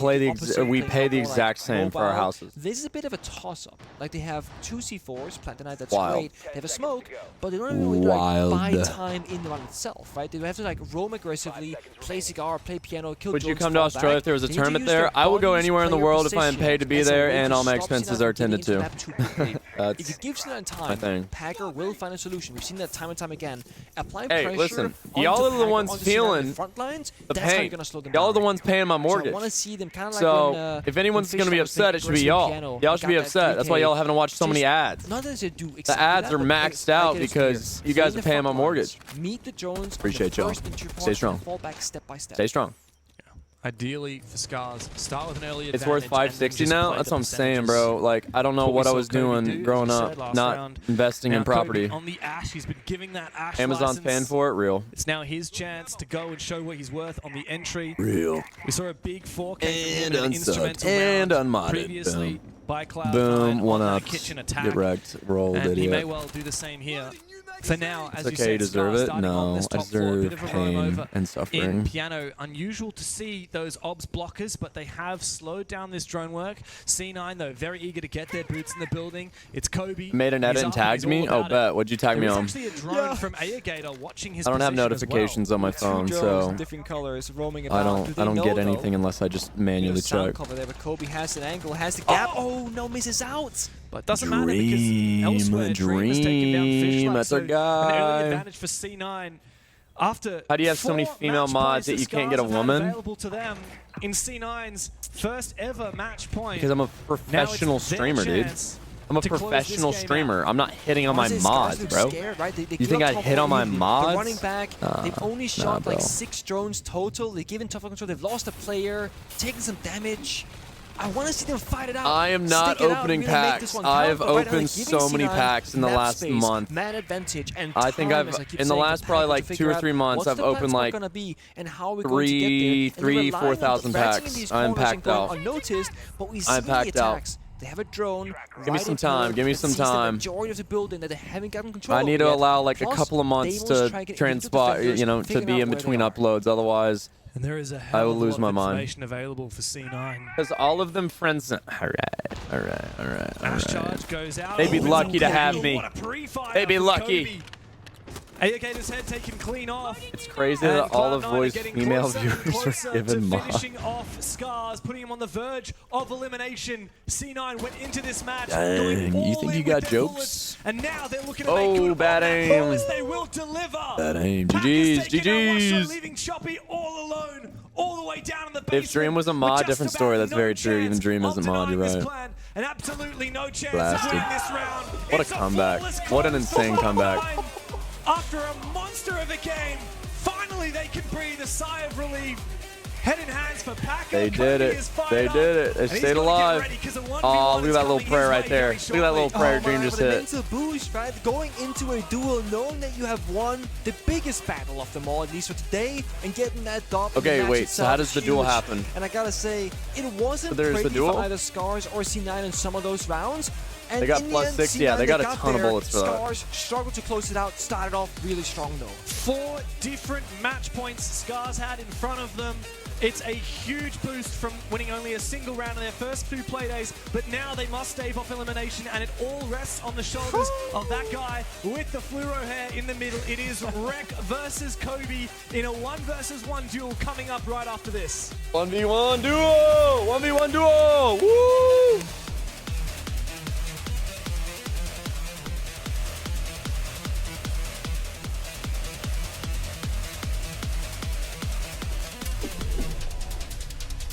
pay the exact same for our houses. This is a bit of a toss-up. Like they have 2 C4s, Plant Deny, that's great. They have a Smoke, but they don't really buy time in the run itself, right? They have to like roam aggressively, play Cigar, play piano, kill. Would you come to Australia if there was a tournament there? I would go anywhere in the world if I am paid to be there and all my expenses are attended to. If you give C9 time, Packer will find a solution. We've seen that time and time again. Apply pressure. Listen, y'all are the ones feeling the pain. Y'all are the ones paying my mortgage. So if anyone's going to be upset, it should be y'all. Y'all should be upset. That's why y'all haven't watched so many ads. The ads are maxed out because you guys are paying my mortgage. Appreciate y'all. Stay strong. Stay strong. Ideally, for Scars, start with an early advantage. It's worth 560 now? That's what I'm saying, bro. Like, I don't know what I was doing growing up, not investing in property. On the Ash, he's been giving that Ash Amazon's paying for it? Real. It's now his chance to go and show what he's worth on the entry. Real. We saw a big 4K and unsubbed and unmodded. Previously by Cloud9. Boom, one on up. Kitchen attack. Get wrecked. Roll, and idiot. He may well do the same here. For now, as it's you okay, said, deserve it? No, I deserve pain and suffering. In piano, unusual to see those obs blockers, but they have slowed down this drone work. C9, though, very eager to get their boots in the building. It's Kobe. Made an edit and tagged me? Oh, bet. What'd you tag me on? Actually a drone from Airgator watching his I don't have notifications on my phone, so different colors roaming I about. don't get anything unless I just manually check. Cover there, but Kobe has an angle, has the gap. Oh, no, misses out. But doesn't matter because elsewhere, Dream has taken down Fishlight. That's our guy. An early advantage for C9. After how do you have so many female mods that you can't get a woman? Available to them in C9's first ever match point. Because I'm a professional streamer, dude. I'm a professional streamer. I'm not hitting on my mods, bro. You think I hit on my mods? They're running back. They've only shot like 6 drones total. They've given tough control. They've lost a player, taken some damage. I want to see them fight it out. I am not opening packs. I've opened so many packs in the last month. Man advantage and I think I've in the last probably like 2 or 3 months I've opened like 4,000 packs. I'm packed out. I'm packed out. They have a drone. Give me some time. Give me some time. Majority of the building that they haven't gotten control. I need to allow like a couple of months to transport, you know, to be in between uploads. Otherwise, and there is a hell I will lose my mind. Information available for C9. Because all of them friends. All right. Ash charge goes out. They'd be lucky to have me. They'd be lucky. Airgator's head taken clean off. It's crazy that all of Voice female viewers are given mods. Finishing off Scars, putting him on the verge of elimination. C9 went into this match. Dang, you think you got jokes? And now they're looking to make good bad aim. They will deliver. Bad aim. GG's. Leaving Choppy all alone, all the way down in the basement. If Dream was a mod, different story. That's very true. Even Dream isn't mod. You're right. And absolutely no chance Blasted. of winning this round. What a comeback. What an insane comeback. After a monster of a game, finally they can breathe a sigh of relief. Head in hands for Paco. They did it. They did it. They stayed alive. Oh, look at that little prayer right there. Look at that little prayer Dream just hit. Mental boost, right? Going into a duel, knowing that you have won the biggest battle of them all, at least for today, and getting that dub. Okay, wait. So how does the duel happen? And I gotta say, it wasn't pretty for either Scars or C9 in some of those rounds. And they got +6. Yeah, they got a ton of bullets for that. Scars struggled to close it out. Started off really strong though. 4 different match points Scars had in front of them. It's a huge boost from winning only a single round in their first 2 play days, but now they must stave off elimination, and it all rests on the shoulders of that guy with the fluoro hair in the middle. It is Rek versus Kobe in a 1 versus 1 duel coming up right after this. 1v1 duo! 1v1 duo! Woo!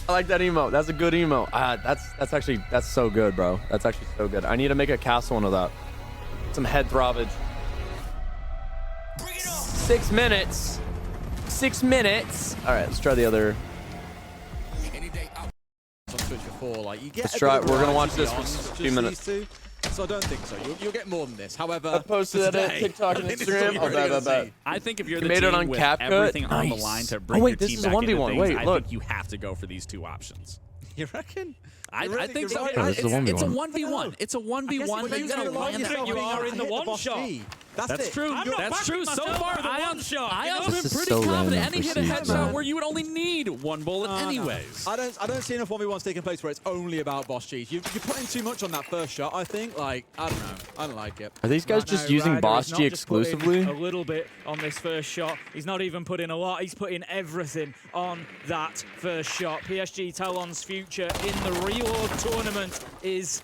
I like that emote. That's a good emote. That's so good, bro. That's actually so good. I need to make a castle one of that. Some head throbbage. 6 minutes. 6 minutes. All right, let's try the other. Let's try it. We're gonna watch this for a few minutes. So I don't think so. You'll get more than this. However, I posted it on TikTok and Instagram. I think if you're the made team it on with CapCut. everything on the line to bring your team back into things, I think you have to go for these 2 options. You reckon? I think so. Yeah, It's a 1v1. It's a 1v1. But You are in the one shot. That's true. That's true. So far, Ion's been pretty so confident, and he hit a Siege, headshot man. where you would only need 1 bullet anyways. I don't see enough 1v1s taking place where it's only about boss cheese. You're putting too much on that first shot, I think. Like, I don't know. I don't like it. Are these guys just using boss G exclusively? A little bit on this first shot. He's not even putting a lot. He's putting everything on that first shot. PSG Talon's future in the Reload tournament is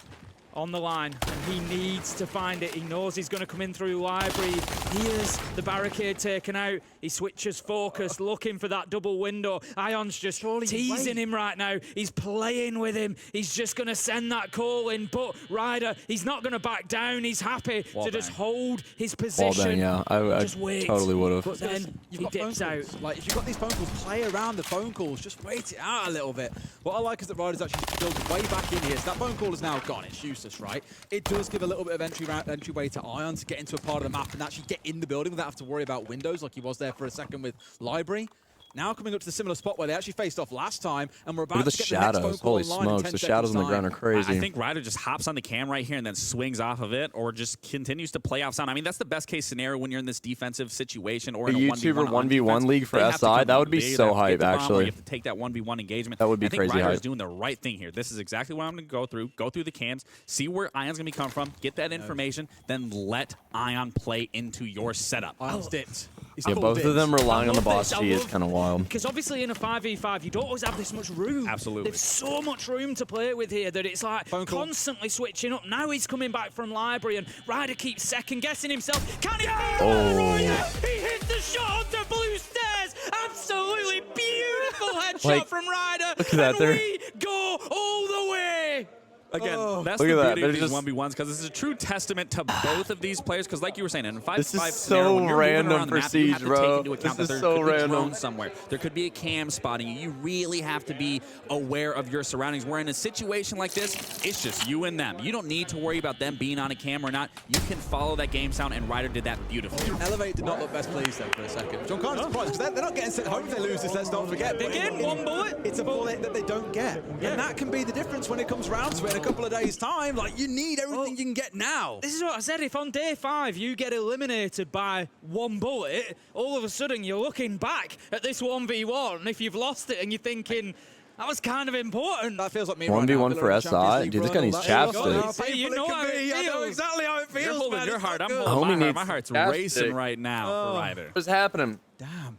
on the line, and he needs to find it. He knows he's going to come in through library. Here's the barricade taken out. He switches focus, looking for that double window. Ion's just teasing him right now. He's playing with him. He's just going to send that call in, but Ryder, he's not going to back down. He's happy to just hold his position. Yeah, I just wait. totally would have. But then he dips out. Like, if you've got these phone calls, play around the phone calls. Just wait it out a little bit. What I like is that Ryder's actually built way back in here. So that phone call is now gone. It's useless, right? It does give a little bit of entryway to Ion to get into a part of the map and actually get in the building without having to worry about windows like he was there for a second with Library. Now coming up to the similar spot where they actually faced off last time, and we're about to get the next phone call Holy online smokes, in 10 the shadows on the ground are crazy. I think Ryder just hops on the cam right here and then swings off of it, or just continues to play off sound. I mean, that's the best case scenario when you're in this defensive situation or in a YouTuber 1v1 league for SI. That would be so hype, actually. You have to take that 1v1 engagement. That would be crazy hype. Ryder's doing the right thing here. This is exactly what I'm going to go through the cams, see where Ion's going to come from, get that information, then let Ion play into your setup. Ion's dipped. Yeah, both of them relying on the boss G is kind of wild. Because obviously in a 5v5, you don't always have this much room. Absolutely. There's so much room to play with here that it's like constantly switching up. Now he's coming back from library, and Ryder keeps second-guessing himself. Can he He hits the shot onto blue stairs. Absolutely beautiful headshot from Ryder. Look at that there. We go all the way. Again, that's the beauty of these 1v1s, because this is a true testament to both of these players. Because, like you were saying, in a 5v5 this is scenario, when so you're random for Siege, bro. This is so random. Drones somewhere. There could be a cam spotting you. You really have to be aware of your surroundings. Where in a situation like this, it's just you and them. You don't need to worry about them being on a cam or not. You can follow that game sound, and Ryder did that beautifully. Elevate did not look best pleased there for a second, which I'm kind of surprised, because they're not getting sent home if they lose this, let's not forget. They get 1 bullet. It's a bullet that they don't get. Yeah. And that can be the difference when it comes round to it in a couple of days' time. Like, you need everything you can get now. This is what I said. If on day 5 you get eliminated by 1 bullet, all of a sudden you're looking back at this 1v1. If you've lost it and you're thinking, that was kind of important. That feels like me 1v1 for SI? Dude, this guy needs chapstick. You know how it feels. I know exactly how it feels, You're holding man. your heart. I'm Homie holding my heart. needs My heart's chapstick. racing right now for Ryder. What's happening? Damn.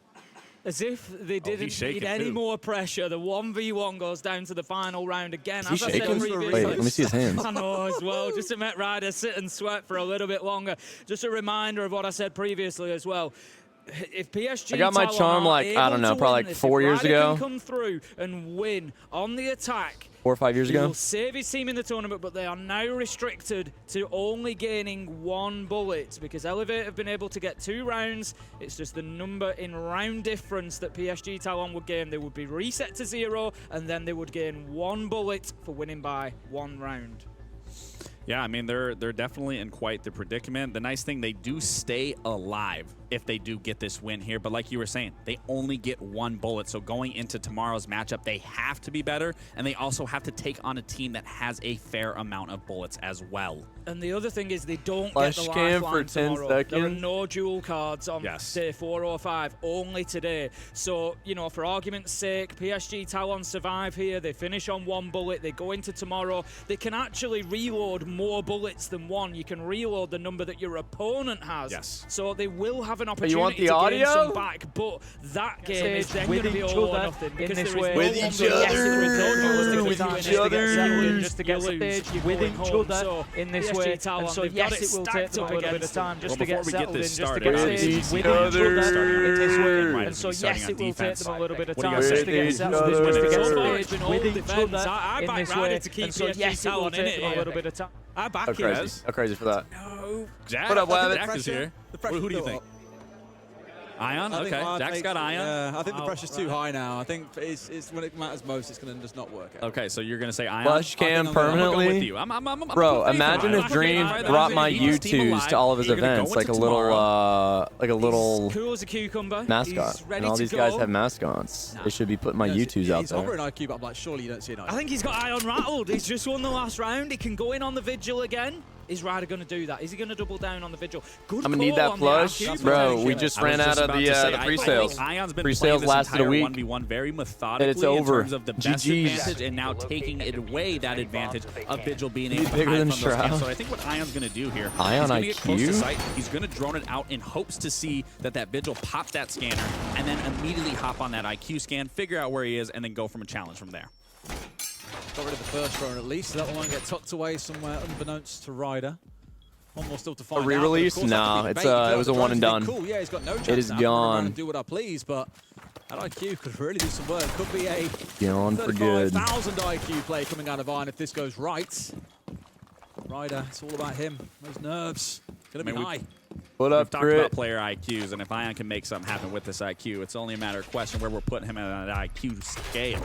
As if they didn't need any more pressure. The 1v1 goes down to the final round again. Is he shaking? Wait, let me see his hands. I know as well. Just to make Ryder sit and sweat for a little bit longer. Just a reminder of what I said previously as well. if PSG I got my Talon charm are like, I able don't know, to probably win like this, 4 if years Ryder ago. can come through and win on the attack. 4 or 5 years He ago. will save his team in the tournament, but they are now restricted to only gaining 1 bullet because Elevate have been able to get 2 rounds. It's just the number in round difference that PSG Talon would gain. They would be reset to 0, and then they would gain 1 bullet for winning by 1 round. Yeah, I mean, they're definitely in quite the predicament. The nice thing, they do stay alive if they do get this win here. But like you were saying, they only get 1 bullet. So going into tomorrow's matchup, they have to be better. And they also have to take on a team that has a fair amount of bullets as well. And the other thing is they don't Flash get the cam lifeline for 10 tomorrow. There are seconds. no dual cards on Yes. day 4 or 5, only today. So, you know, for argument's sake, PSG Talon survive here. They finish on 1 bullet. They go into tomorrow. They can actually reload more bullets than 1. You can reload the number that your opponent has. Yes. So they will have an opportunity you want the to audio? gain some back, but that game is then going to be all or nothing because there is no With one each bullet. other. Yes, there is no duels With to each get other. second, Just to get you lose. stage You're with going each home. other So in this PSG way. Talon, And so they've yes, got it will take them a little bit of time just to Before get we get settled in, this just to started, get with stage each with other. each other in this way. Right, And so starting yes, on it will take defense. them a little bit of What do you time guys just say? to get With settled in, each just to get other. stage It's been with all each defense. other I in back this Ryder way. to keep And so PSG yes, it will Talon in take it them a here. little bit of time. I back How it. crazy. How crazy for that. No. Jack, What up, Wabbit? Jack is here. Who do you think? Ion? I think Okay, I'd Jack's take- got Ion. Yeah, I think the pressure's too high now. I think it's when it matters most, it's going to just not work out. Okay, so you're going to say Ion? Flush cam I'm gonna go I'm going with permanently. you. I'm Bro, putting faith in imagine Ion. if Dream I'm brought my keep his team U2s alive. to all of his You're gonna go events, like a into little, tomorrow. He's cool as a cucumber. mascot. He's ready And all to these go. guys have mascots. They should be putting my U2s out He's over there. an IQ, but I'm like, surely you don't see an IQ. I think he's got Ion rattled. He's just won the last round. He can go in on the Vigil again. Is Ryder going to do that? Is he going to double down on the Vigil? Good I'm gonna need call that on the plush, IQ bro. protection. We just I was ran out of about to say, the I pre-sales. think Ion's been Pre-sales playing this lasted a entire week. 1v1 very methodically it's over. in terms of the best GGs. advantage and now taking it away that advantage of Vigil being able to bigger hide than from those Shroud. camps. So I think what Ion's going to do here, Ion he's going to get close to IQ? sight. He's going to drone it out in hopes to see that Vigil pops that scanner and then immediately hop on that IQ scan, figure out where he is, and then go from a challenge from there. Got rid of the first drone at least, so that one won't get tucked away somewhere unbeknownst to Ryder. One more still to find out, but of re-release? course that No, could be it's, bait. it was a The one and drone's done. been Cool. Yeah, he's got no chance is now. I can run around gone. and do what I please, but that IQ could really do some work. Could be a Gone for good. 35,000 IQ play coming out of Iron if this goes right. Ryder, it's all about him. Those nerves. Gonna be I mean, high. What We've up, talked about Crit? player IQs, and if Ion can make something happen with this IQ, it's only a matter of question where we're putting him on an IQ scale.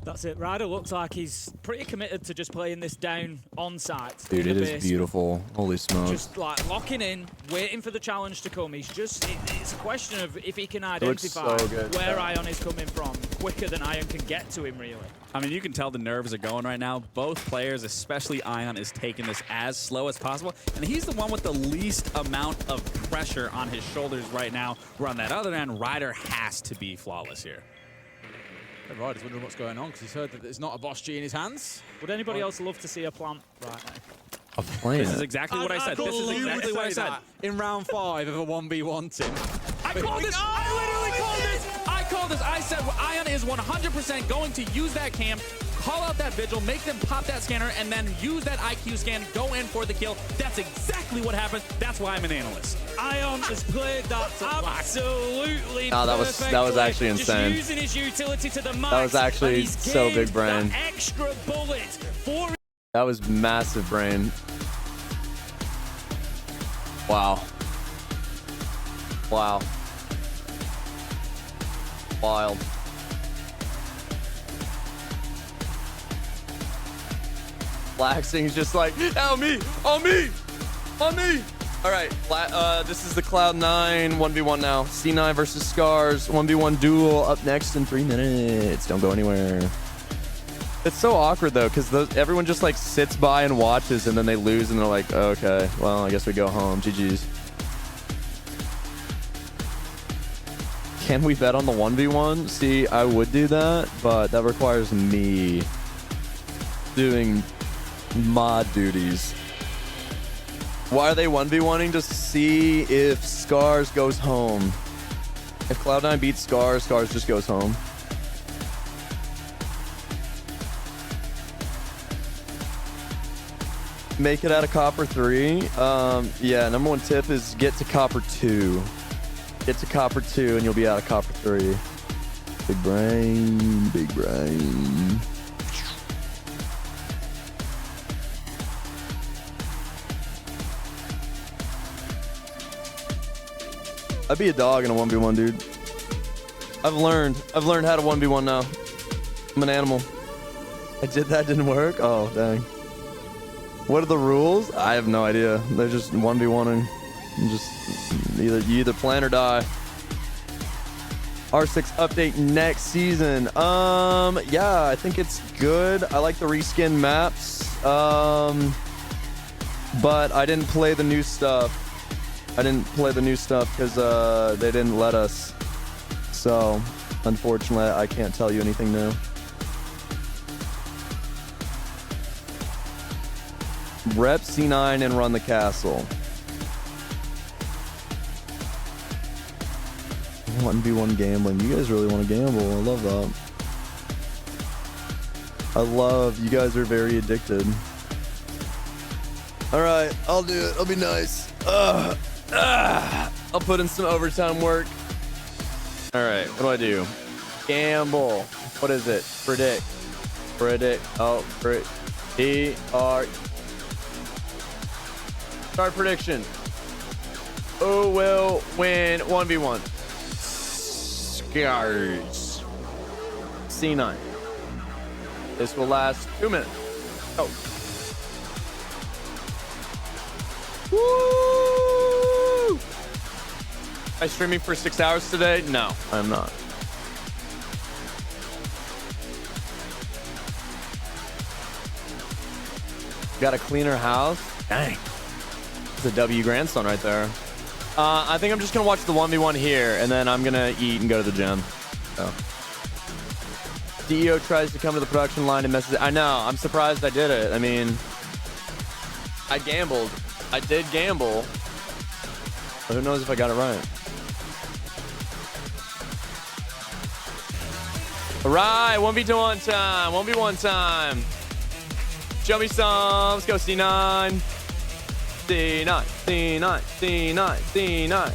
That's it. Ryder looks like he's pretty committed to just playing this down on site. Dude, in it the is base. beautiful. Holy smokes. Just like locking in, waiting for the challenge to come. He's just, it's a question of if he can looks identify so good. where Ion is coming from quicker than Ion can get to him, really. I mean, you can tell the nerves are going right now. Both players, especially Ion, is taking this as slow as possible. And he's the one with the least amount of pressure on his shoulders right now. Where on that other end, Ryder has to be flawless here. Ryder's wondering what's going on because he's heard that there's not a Boss G in his hands. Would anybody else love to see a plant right now? I'm playing This is it. exactly what I said. This is exactly what I said. In round 5 of a 1v1 team. I called this. I literally called this. I called this. I said Ion is 100% going to use that cam, call out that Vigil, make them pop that scanner, and then use that IQ scan, go in for the kill. That's exactly what happened. That's why I'm an analyst. Ion has played that absolutely Oh, that was perfectly. actually insane. Just using his utility to the max. That was actually and he's so gained big brain. that extra bullet for That was massive brain. Wow. Wow. Wild. Flaxing's just like, on me, on me, on me. All right, this is the Cloud9 1v1 now. C9 versus Scars, 1v1 duel up next in 3 minutes. Don't go anywhere. It's so awkward though, because everyone just like sits by and watches, and then they lose, and they're like, okay, well, I guess we go home. GG's. Can we bet on the 1v1? See, I would do that, but that requires me doing mod duties. Why are they 1v1ing? To see if Scars goes home. If Cloud9 beats Scars, Scars just goes home. make it out of copper 3. Yeah, number 1 tip is get to copper 2. Get to copper 2 and you'll be out of copper 3. Big brain, big brain. I'd be a dog in a 1v1, dude. I've learned how to 1v1 now. I'm an animal. I did that, didn't work? Oh, dang. What are the rules? I have no idea. They're just 1v1ing. Just you either plan or die. R6 update next season. Yeah, I think it's good. I like the reskin maps. But I didn't play the new stuff. I didn't play the new stuff because they didn't let us. So, unfortunately, I can't tell you anything new. Rep C9 and run the castle. 1v1 gambling. You guys really want to gamble. I love that. I love. You guys are very addicted. All right, I'll do it. I'll be nice. I'll put in some overtime work. All right, what do? Gamble. What is it? Predict. Predict. Oh, Start prediction. Who will win 1v1? Scars. C9. This will last 2 minutes. Oh. Woo! Am I streaming for 6 hours today? No, I'm not. Got a cleaner house? Dang. It's a W grandson right there. I think I'm just going to watch the 1v1 here, and then I'm going to eat and go to the gym. So. DEO tries to come to the production line and messes. I know. I'm surprised I did it. I mean, I gambled. I did gamble. But who knows if I got it right. All right, 1v1 time. 1v1 time. Show me some. Let's go C9. C9, C9, C9, C9.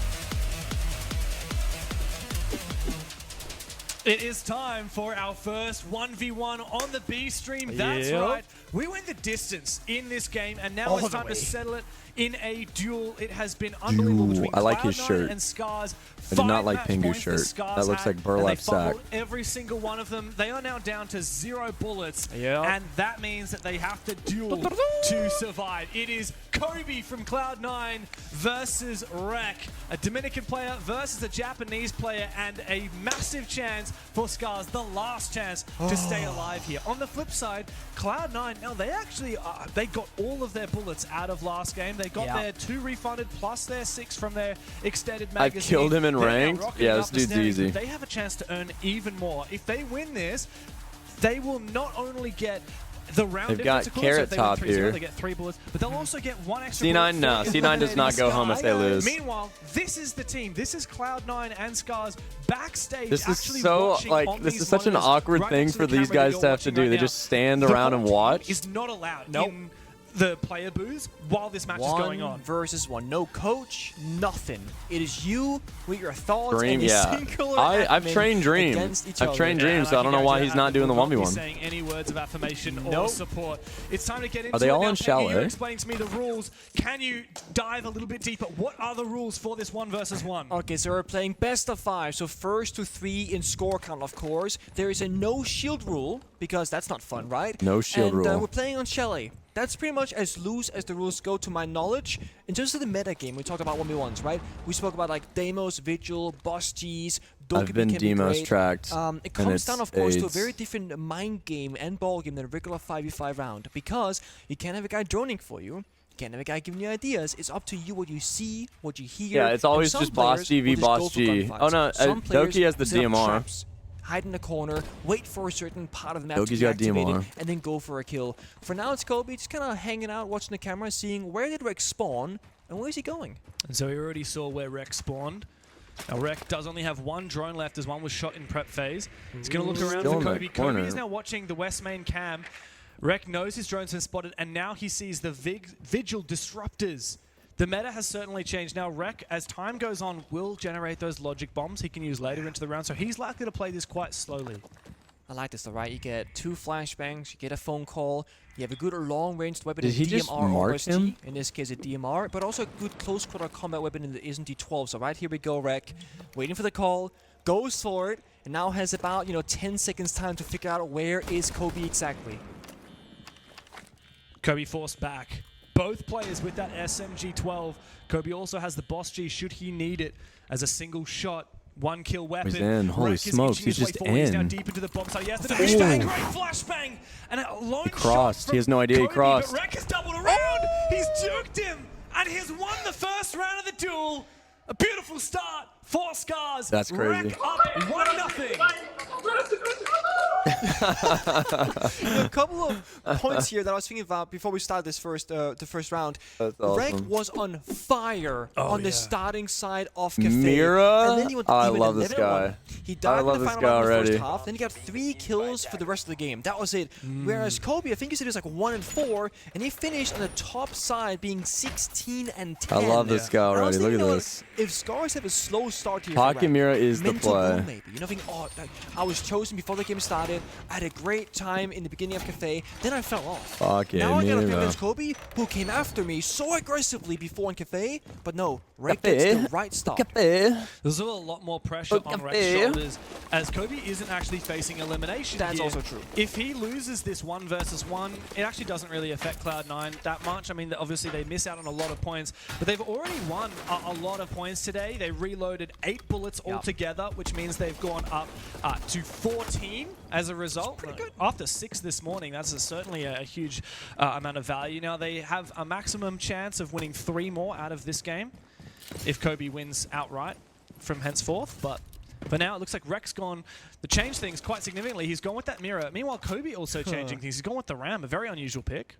It is time for our first 1v1 on the B stream. That's right. We went the distance in this game, and now it's time to settle it in a duel. It has been unbelievable between I like his Cloud9 shirt. and Scars. I did not like Pingu's shirt. That looks like burlap sack. Every single one of them. They are now down to 0 bullets, Yep. and that means that they have to duel to survive. It is Kobe from Cloud9 versus Rek, a Dominican player versus a Japanese player, and a massive chance for Scars, the last chance to stay alive here. On the flip side, Cloud9, now they actually they got all of their bullets out of last game. They got their 2 refunded plus their 6 from their extended magazine. I've killed him in ranked. Yeah, this dude's easy. They have a chance to earn even more. If they win this, they will not only get the round. They've got Carrot Top here. They get 3 bullets, but they'll also get 1 extra. C9, no. C9 does not go home if they lose. Meanwhile, this is the team. This is Cloud9 and Scars backstage. This is so this is such an awkward thing for these guys to have to do. They just stand around and watch. Is not allowed in the player booths while this match is going on. 1 versus 1. No coach, nothing. It is you with your thoughts Dream, and yeah. singular I've trained Dream. I've trained Dream, so I don't know why he's not doing the 1v1. Saying any words of affirmation or support. It's time to get into Are they all in Chalet? Chalet? Explain to me the rules. Can you dive a little bit deeper? What are the rules for this 1 versus 1? Okay, so we're playing best of 5, so first to 3 in score count, of course. There is a no shield rule, because that's not fun, right? No shield rule. And we're playing on Chalet. That's pretty much as loose as the rules go, to my knowledge. In terms of the meta game, we talked about 1v1s, right? We spoke about like Deimos, Vigil, Boss G's, I've been Deimos tracked. It comes down, of course, to a very different mind game and ball game than a regular 5v5 round, because you can't have a guy droning for you. You can't have a guy giving you ideas. It's up to you what you see, what you hear. Yeah, it's always just Boss G v Boss G. Oh no, Doki has the DMR. Hide in the corner, wait for a certain part of the map Doki's to be got activated, DMR. and then go for a kill. For now, it's Kobe just kind of hanging out, watching the camera, seeing where did Rek spawn, and where is he going? And so we already saw where Rek spawned. Now Rek does only have 1 drone left, as 1 was shot in prep phase. He's going to look around for Kobe. Kobe is now watching the West main cam. Rek knows his drone's been spotted, and now he sees the Vigil Disruptors. The meta has certainly changed. Now, Rek, as time goes on, will generate those logic bombs he can use later into the round, so he's likely to play this quite slowly. I like this though, right? You get 2 flashbangs, you get a phone call, you have a good long-ranged weapon, Did he just DMR or mark OST, him? in this case a DMR, but also a good close-quarter combat weapon in the SMG-12. So right here we go, Rek, waiting for the call, goes for it, and now has about, 10 seconds time to figure out where is Kobe exactly. Kobe forced back. Both players with that SMG-12. Kobe also has the Boss G should he need it as a single shot. 1-kill weapon. He's in. Holy Rek is smokes, inching he's his way just forward. He's now in. deep into the bomb site. He has the flashbang. Great flashbang. And a lone He crossed. shot from He has no idea he Kobe, crossed. But Rek has doubled around. He's juked him. And he's won the first round of the duel. A beautiful start. 4 scars. That's crazy. Rek up 1-0. A couple of points here that I was thinking about before we start this the first round. That's awesome. Rek was on fire on the starting side of Cafe. Mira? And then he went I even love this 11-1. guy. He died in love the this final guy round in the already. first half. Then he got 3 kills for the rest of the game. That was it. Whereas Kobe, I think he said he was like 1-4, and he finished on the top side being 16-10. I love this guy And I was already. Look thinking, at this. If Scars have a slow start here, Pocket Mira is the mental play. blow maybe. Thinking, oh, I was chosen before the game started. I had a great time in the beginning of Cafe. Then I fell off. Pocket Now I gotta Mira. feel against Kobe, who came after me so aggressively before in Cafe. But no, Rek gets the right stop. There's a lot more pressure on Rek's Cafe. shoulders as Kobe isn't actually facing elimination. That's here. also true. If he loses this 1 versus 1, it actually doesn't really affect Cloud9 that much. I mean, obviously they miss out on a lot of points, but they've already won a lot of points today. They reloaded 8 bullets altogether, which means they've gone up to 14 as a result. pretty good. After 6 this morning, that's certainly a huge amount of value. Now they have a maximum chance of winning 3 more out of this game if Kobe wins outright from henceforth, but for now it looks like Rek's gone to change things quite significantly. He's gone with that mirror. Meanwhile, Kobe also changing things. He's gone with the Ram, a very unusual pick.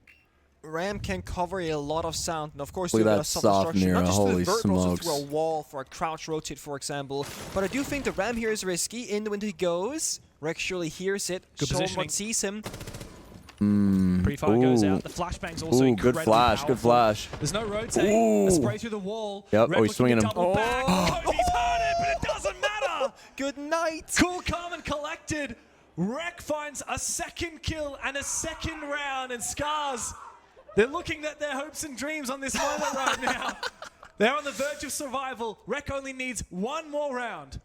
Ram can cover a lot of sound, and of course, Look at do a lot that of soft self-destruction, mirror, not just through holy the vert, but also smokes. through a wall for a crouch rotate, for example. But I do think the Ram here is risky. In the window he goes. Rek surely hears it. Good Someone positioning. sees him. Pre-fire goes Ooh. out. The flashbang's also Ooh, incredibly good flash, powerful. good flash. There's no rotate. Ooh. A spray through the wall. Yep, Rek oh, he's looking to swinging him. double back. Oh. Kobe's heard it, but it doesn't matter. Good night. Cool, calm, and collected. Rek finds a 2nd kill and a 2nd round, and Scars, they're looking at their hopes and dreams on this moment right now. They're on the verge of survival. Rek only needs 1 more round.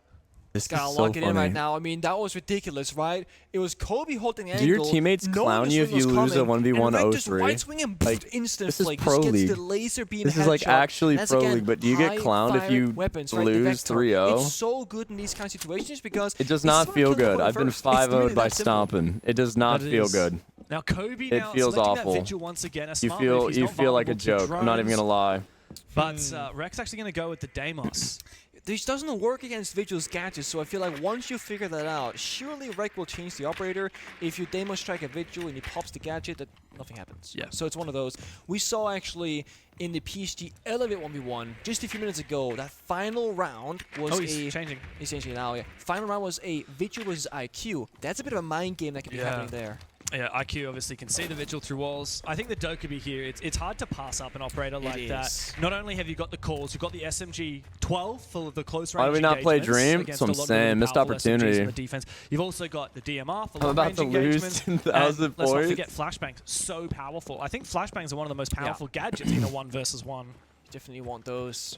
This Gotta is so lock it in right funny. now. I mean, that was ridiculous, right? It was Kobe holding the Do your angle. teammates knowing clown the you if swing you was lose a coming, 1v1 and Rek just 0-3? right swing and Like, instant this is flick. pro Just league. gets the laser beam This is like headshot. actually That's, pro again, league, but do you get clowned if you high-fired weapons, right? The lose Vector. 3-0? It's so good in these kind of situations because It does it's not not feel killing good. the I've been first. It's literally 5-0'd by that simple. stomping. It does not That it feel is. good. Now Kobe It now feels selecting awful. that vigil once again. A You smart move. feel He's you not feel like a vulnerable to joke. I'm not even drones. gonna lie. But Rek's actually going to go with the Deimos. This doesn't work against Vigil's gadgets, so I feel like once you figure that out, surely Rek will change the operator. If you demo strike a Vigil and he pops the gadget, that nothing happens. Yeah. So it's one of those. We saw actually in the PSG Elevate 1v1 just a few minutes ago, that final round was Oh, he's changing. He's changing it now, yeah. Final round was a Vigil versus IQ. That's a bit of a mind game that can be happening there. Yeah, IQ obviously can see the Vigil through walls. I think the Dokkaebi here, it's hard to pass up an operator like that. is. Not only have you got the calls, you've got the SMG-12 for the close range Why do we not play engagements Dream? against That's what a I'm lot of saying. really Missed powerful SMGs opportunity. on the defense. You've also got the DMR for I'm about long-range to lose engagements. 10,000 And let's not points. forget flashbangs. So powerful. I think flashbangs are one of the most powerful gadgets in a 1 versus 1. Definitely want those.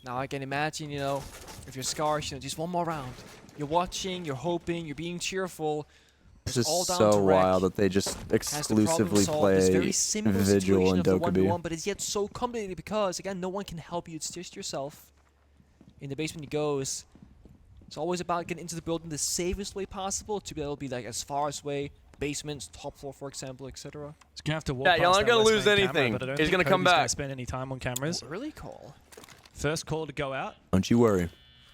Now I can imagine, if you're Scars, just one more round. You're watching, you're hoping, you're being cheerful. It's just all down so to Rek. wild that they just Has the problem exclusively solved. This play very simple Vigil situation and of the 1v1, Dokkaebi. but it's yet so complicated because, again, no one can help you. It's just yourself. In the basement he goes. It's always about getting into the building the safest way possible to be able to be like as far as way, basements, top floor, for example, etc. He's going to have to walk Yeah, past y'all aren't that gonna West lose main anything. Camera, but I don't He's think gonna come Kobe's back. spend any time on cameras. Early call. First call to go out. Don't you worry.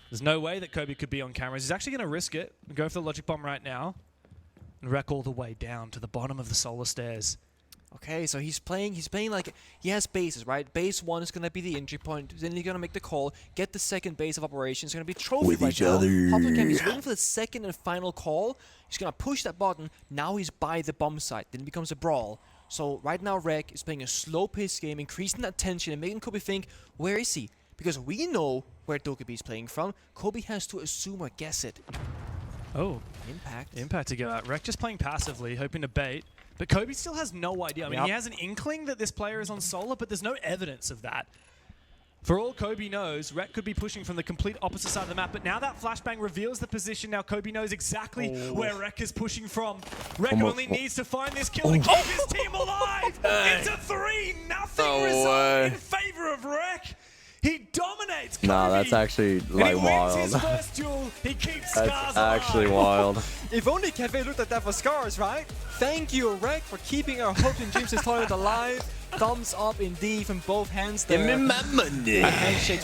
There's no way that Kobe could be on cameras. He's actually going to risk it and go for the logic bomb right now and Rek all the way down to the bottom of the solar stairs. Okay, so he's playing like he has bases, right? Base 1 is gonna be the entry point, then you're gonna make the call, get the second base of operations, it's gonna be trophy with right each now. other. Hoppercam, he's waiting for the second and final call. He's gonna push that button. Now he's by the bomb site. Then it becomes a brawl. So right now Rek is playing a slow-paced game, increasing that tension and making Kobe think, where is he? Because we know where Dokkaebi is playing from. Kobe has to assume or guess it. Oh. Impact. Impact to go out. Rek just playing passively, hoping to bait. But Kobe still has no idea. I mean, he has an inkling that this player is on solar, but there's no evidence of that. For all Kobe knows, Rek could be pushing from the complete opposite side of the map, but now that flashbang reveals the position. Now Kobe knows exactly where Rek is pushing from. Rek only needs to find this kill to keep his team alive. It's a 3-0 result in favor of Rek. He dominates Kobe. Nah, that's actually like wild. He wins his first duel. He keeps Scars That's actually wild. If only Cafe looked at that for Scars, right? Thank you, Rek, for keeping our hopes and dreams this tournament alive. Thumbs up indeed from both hands there. Give me my money. Handshakes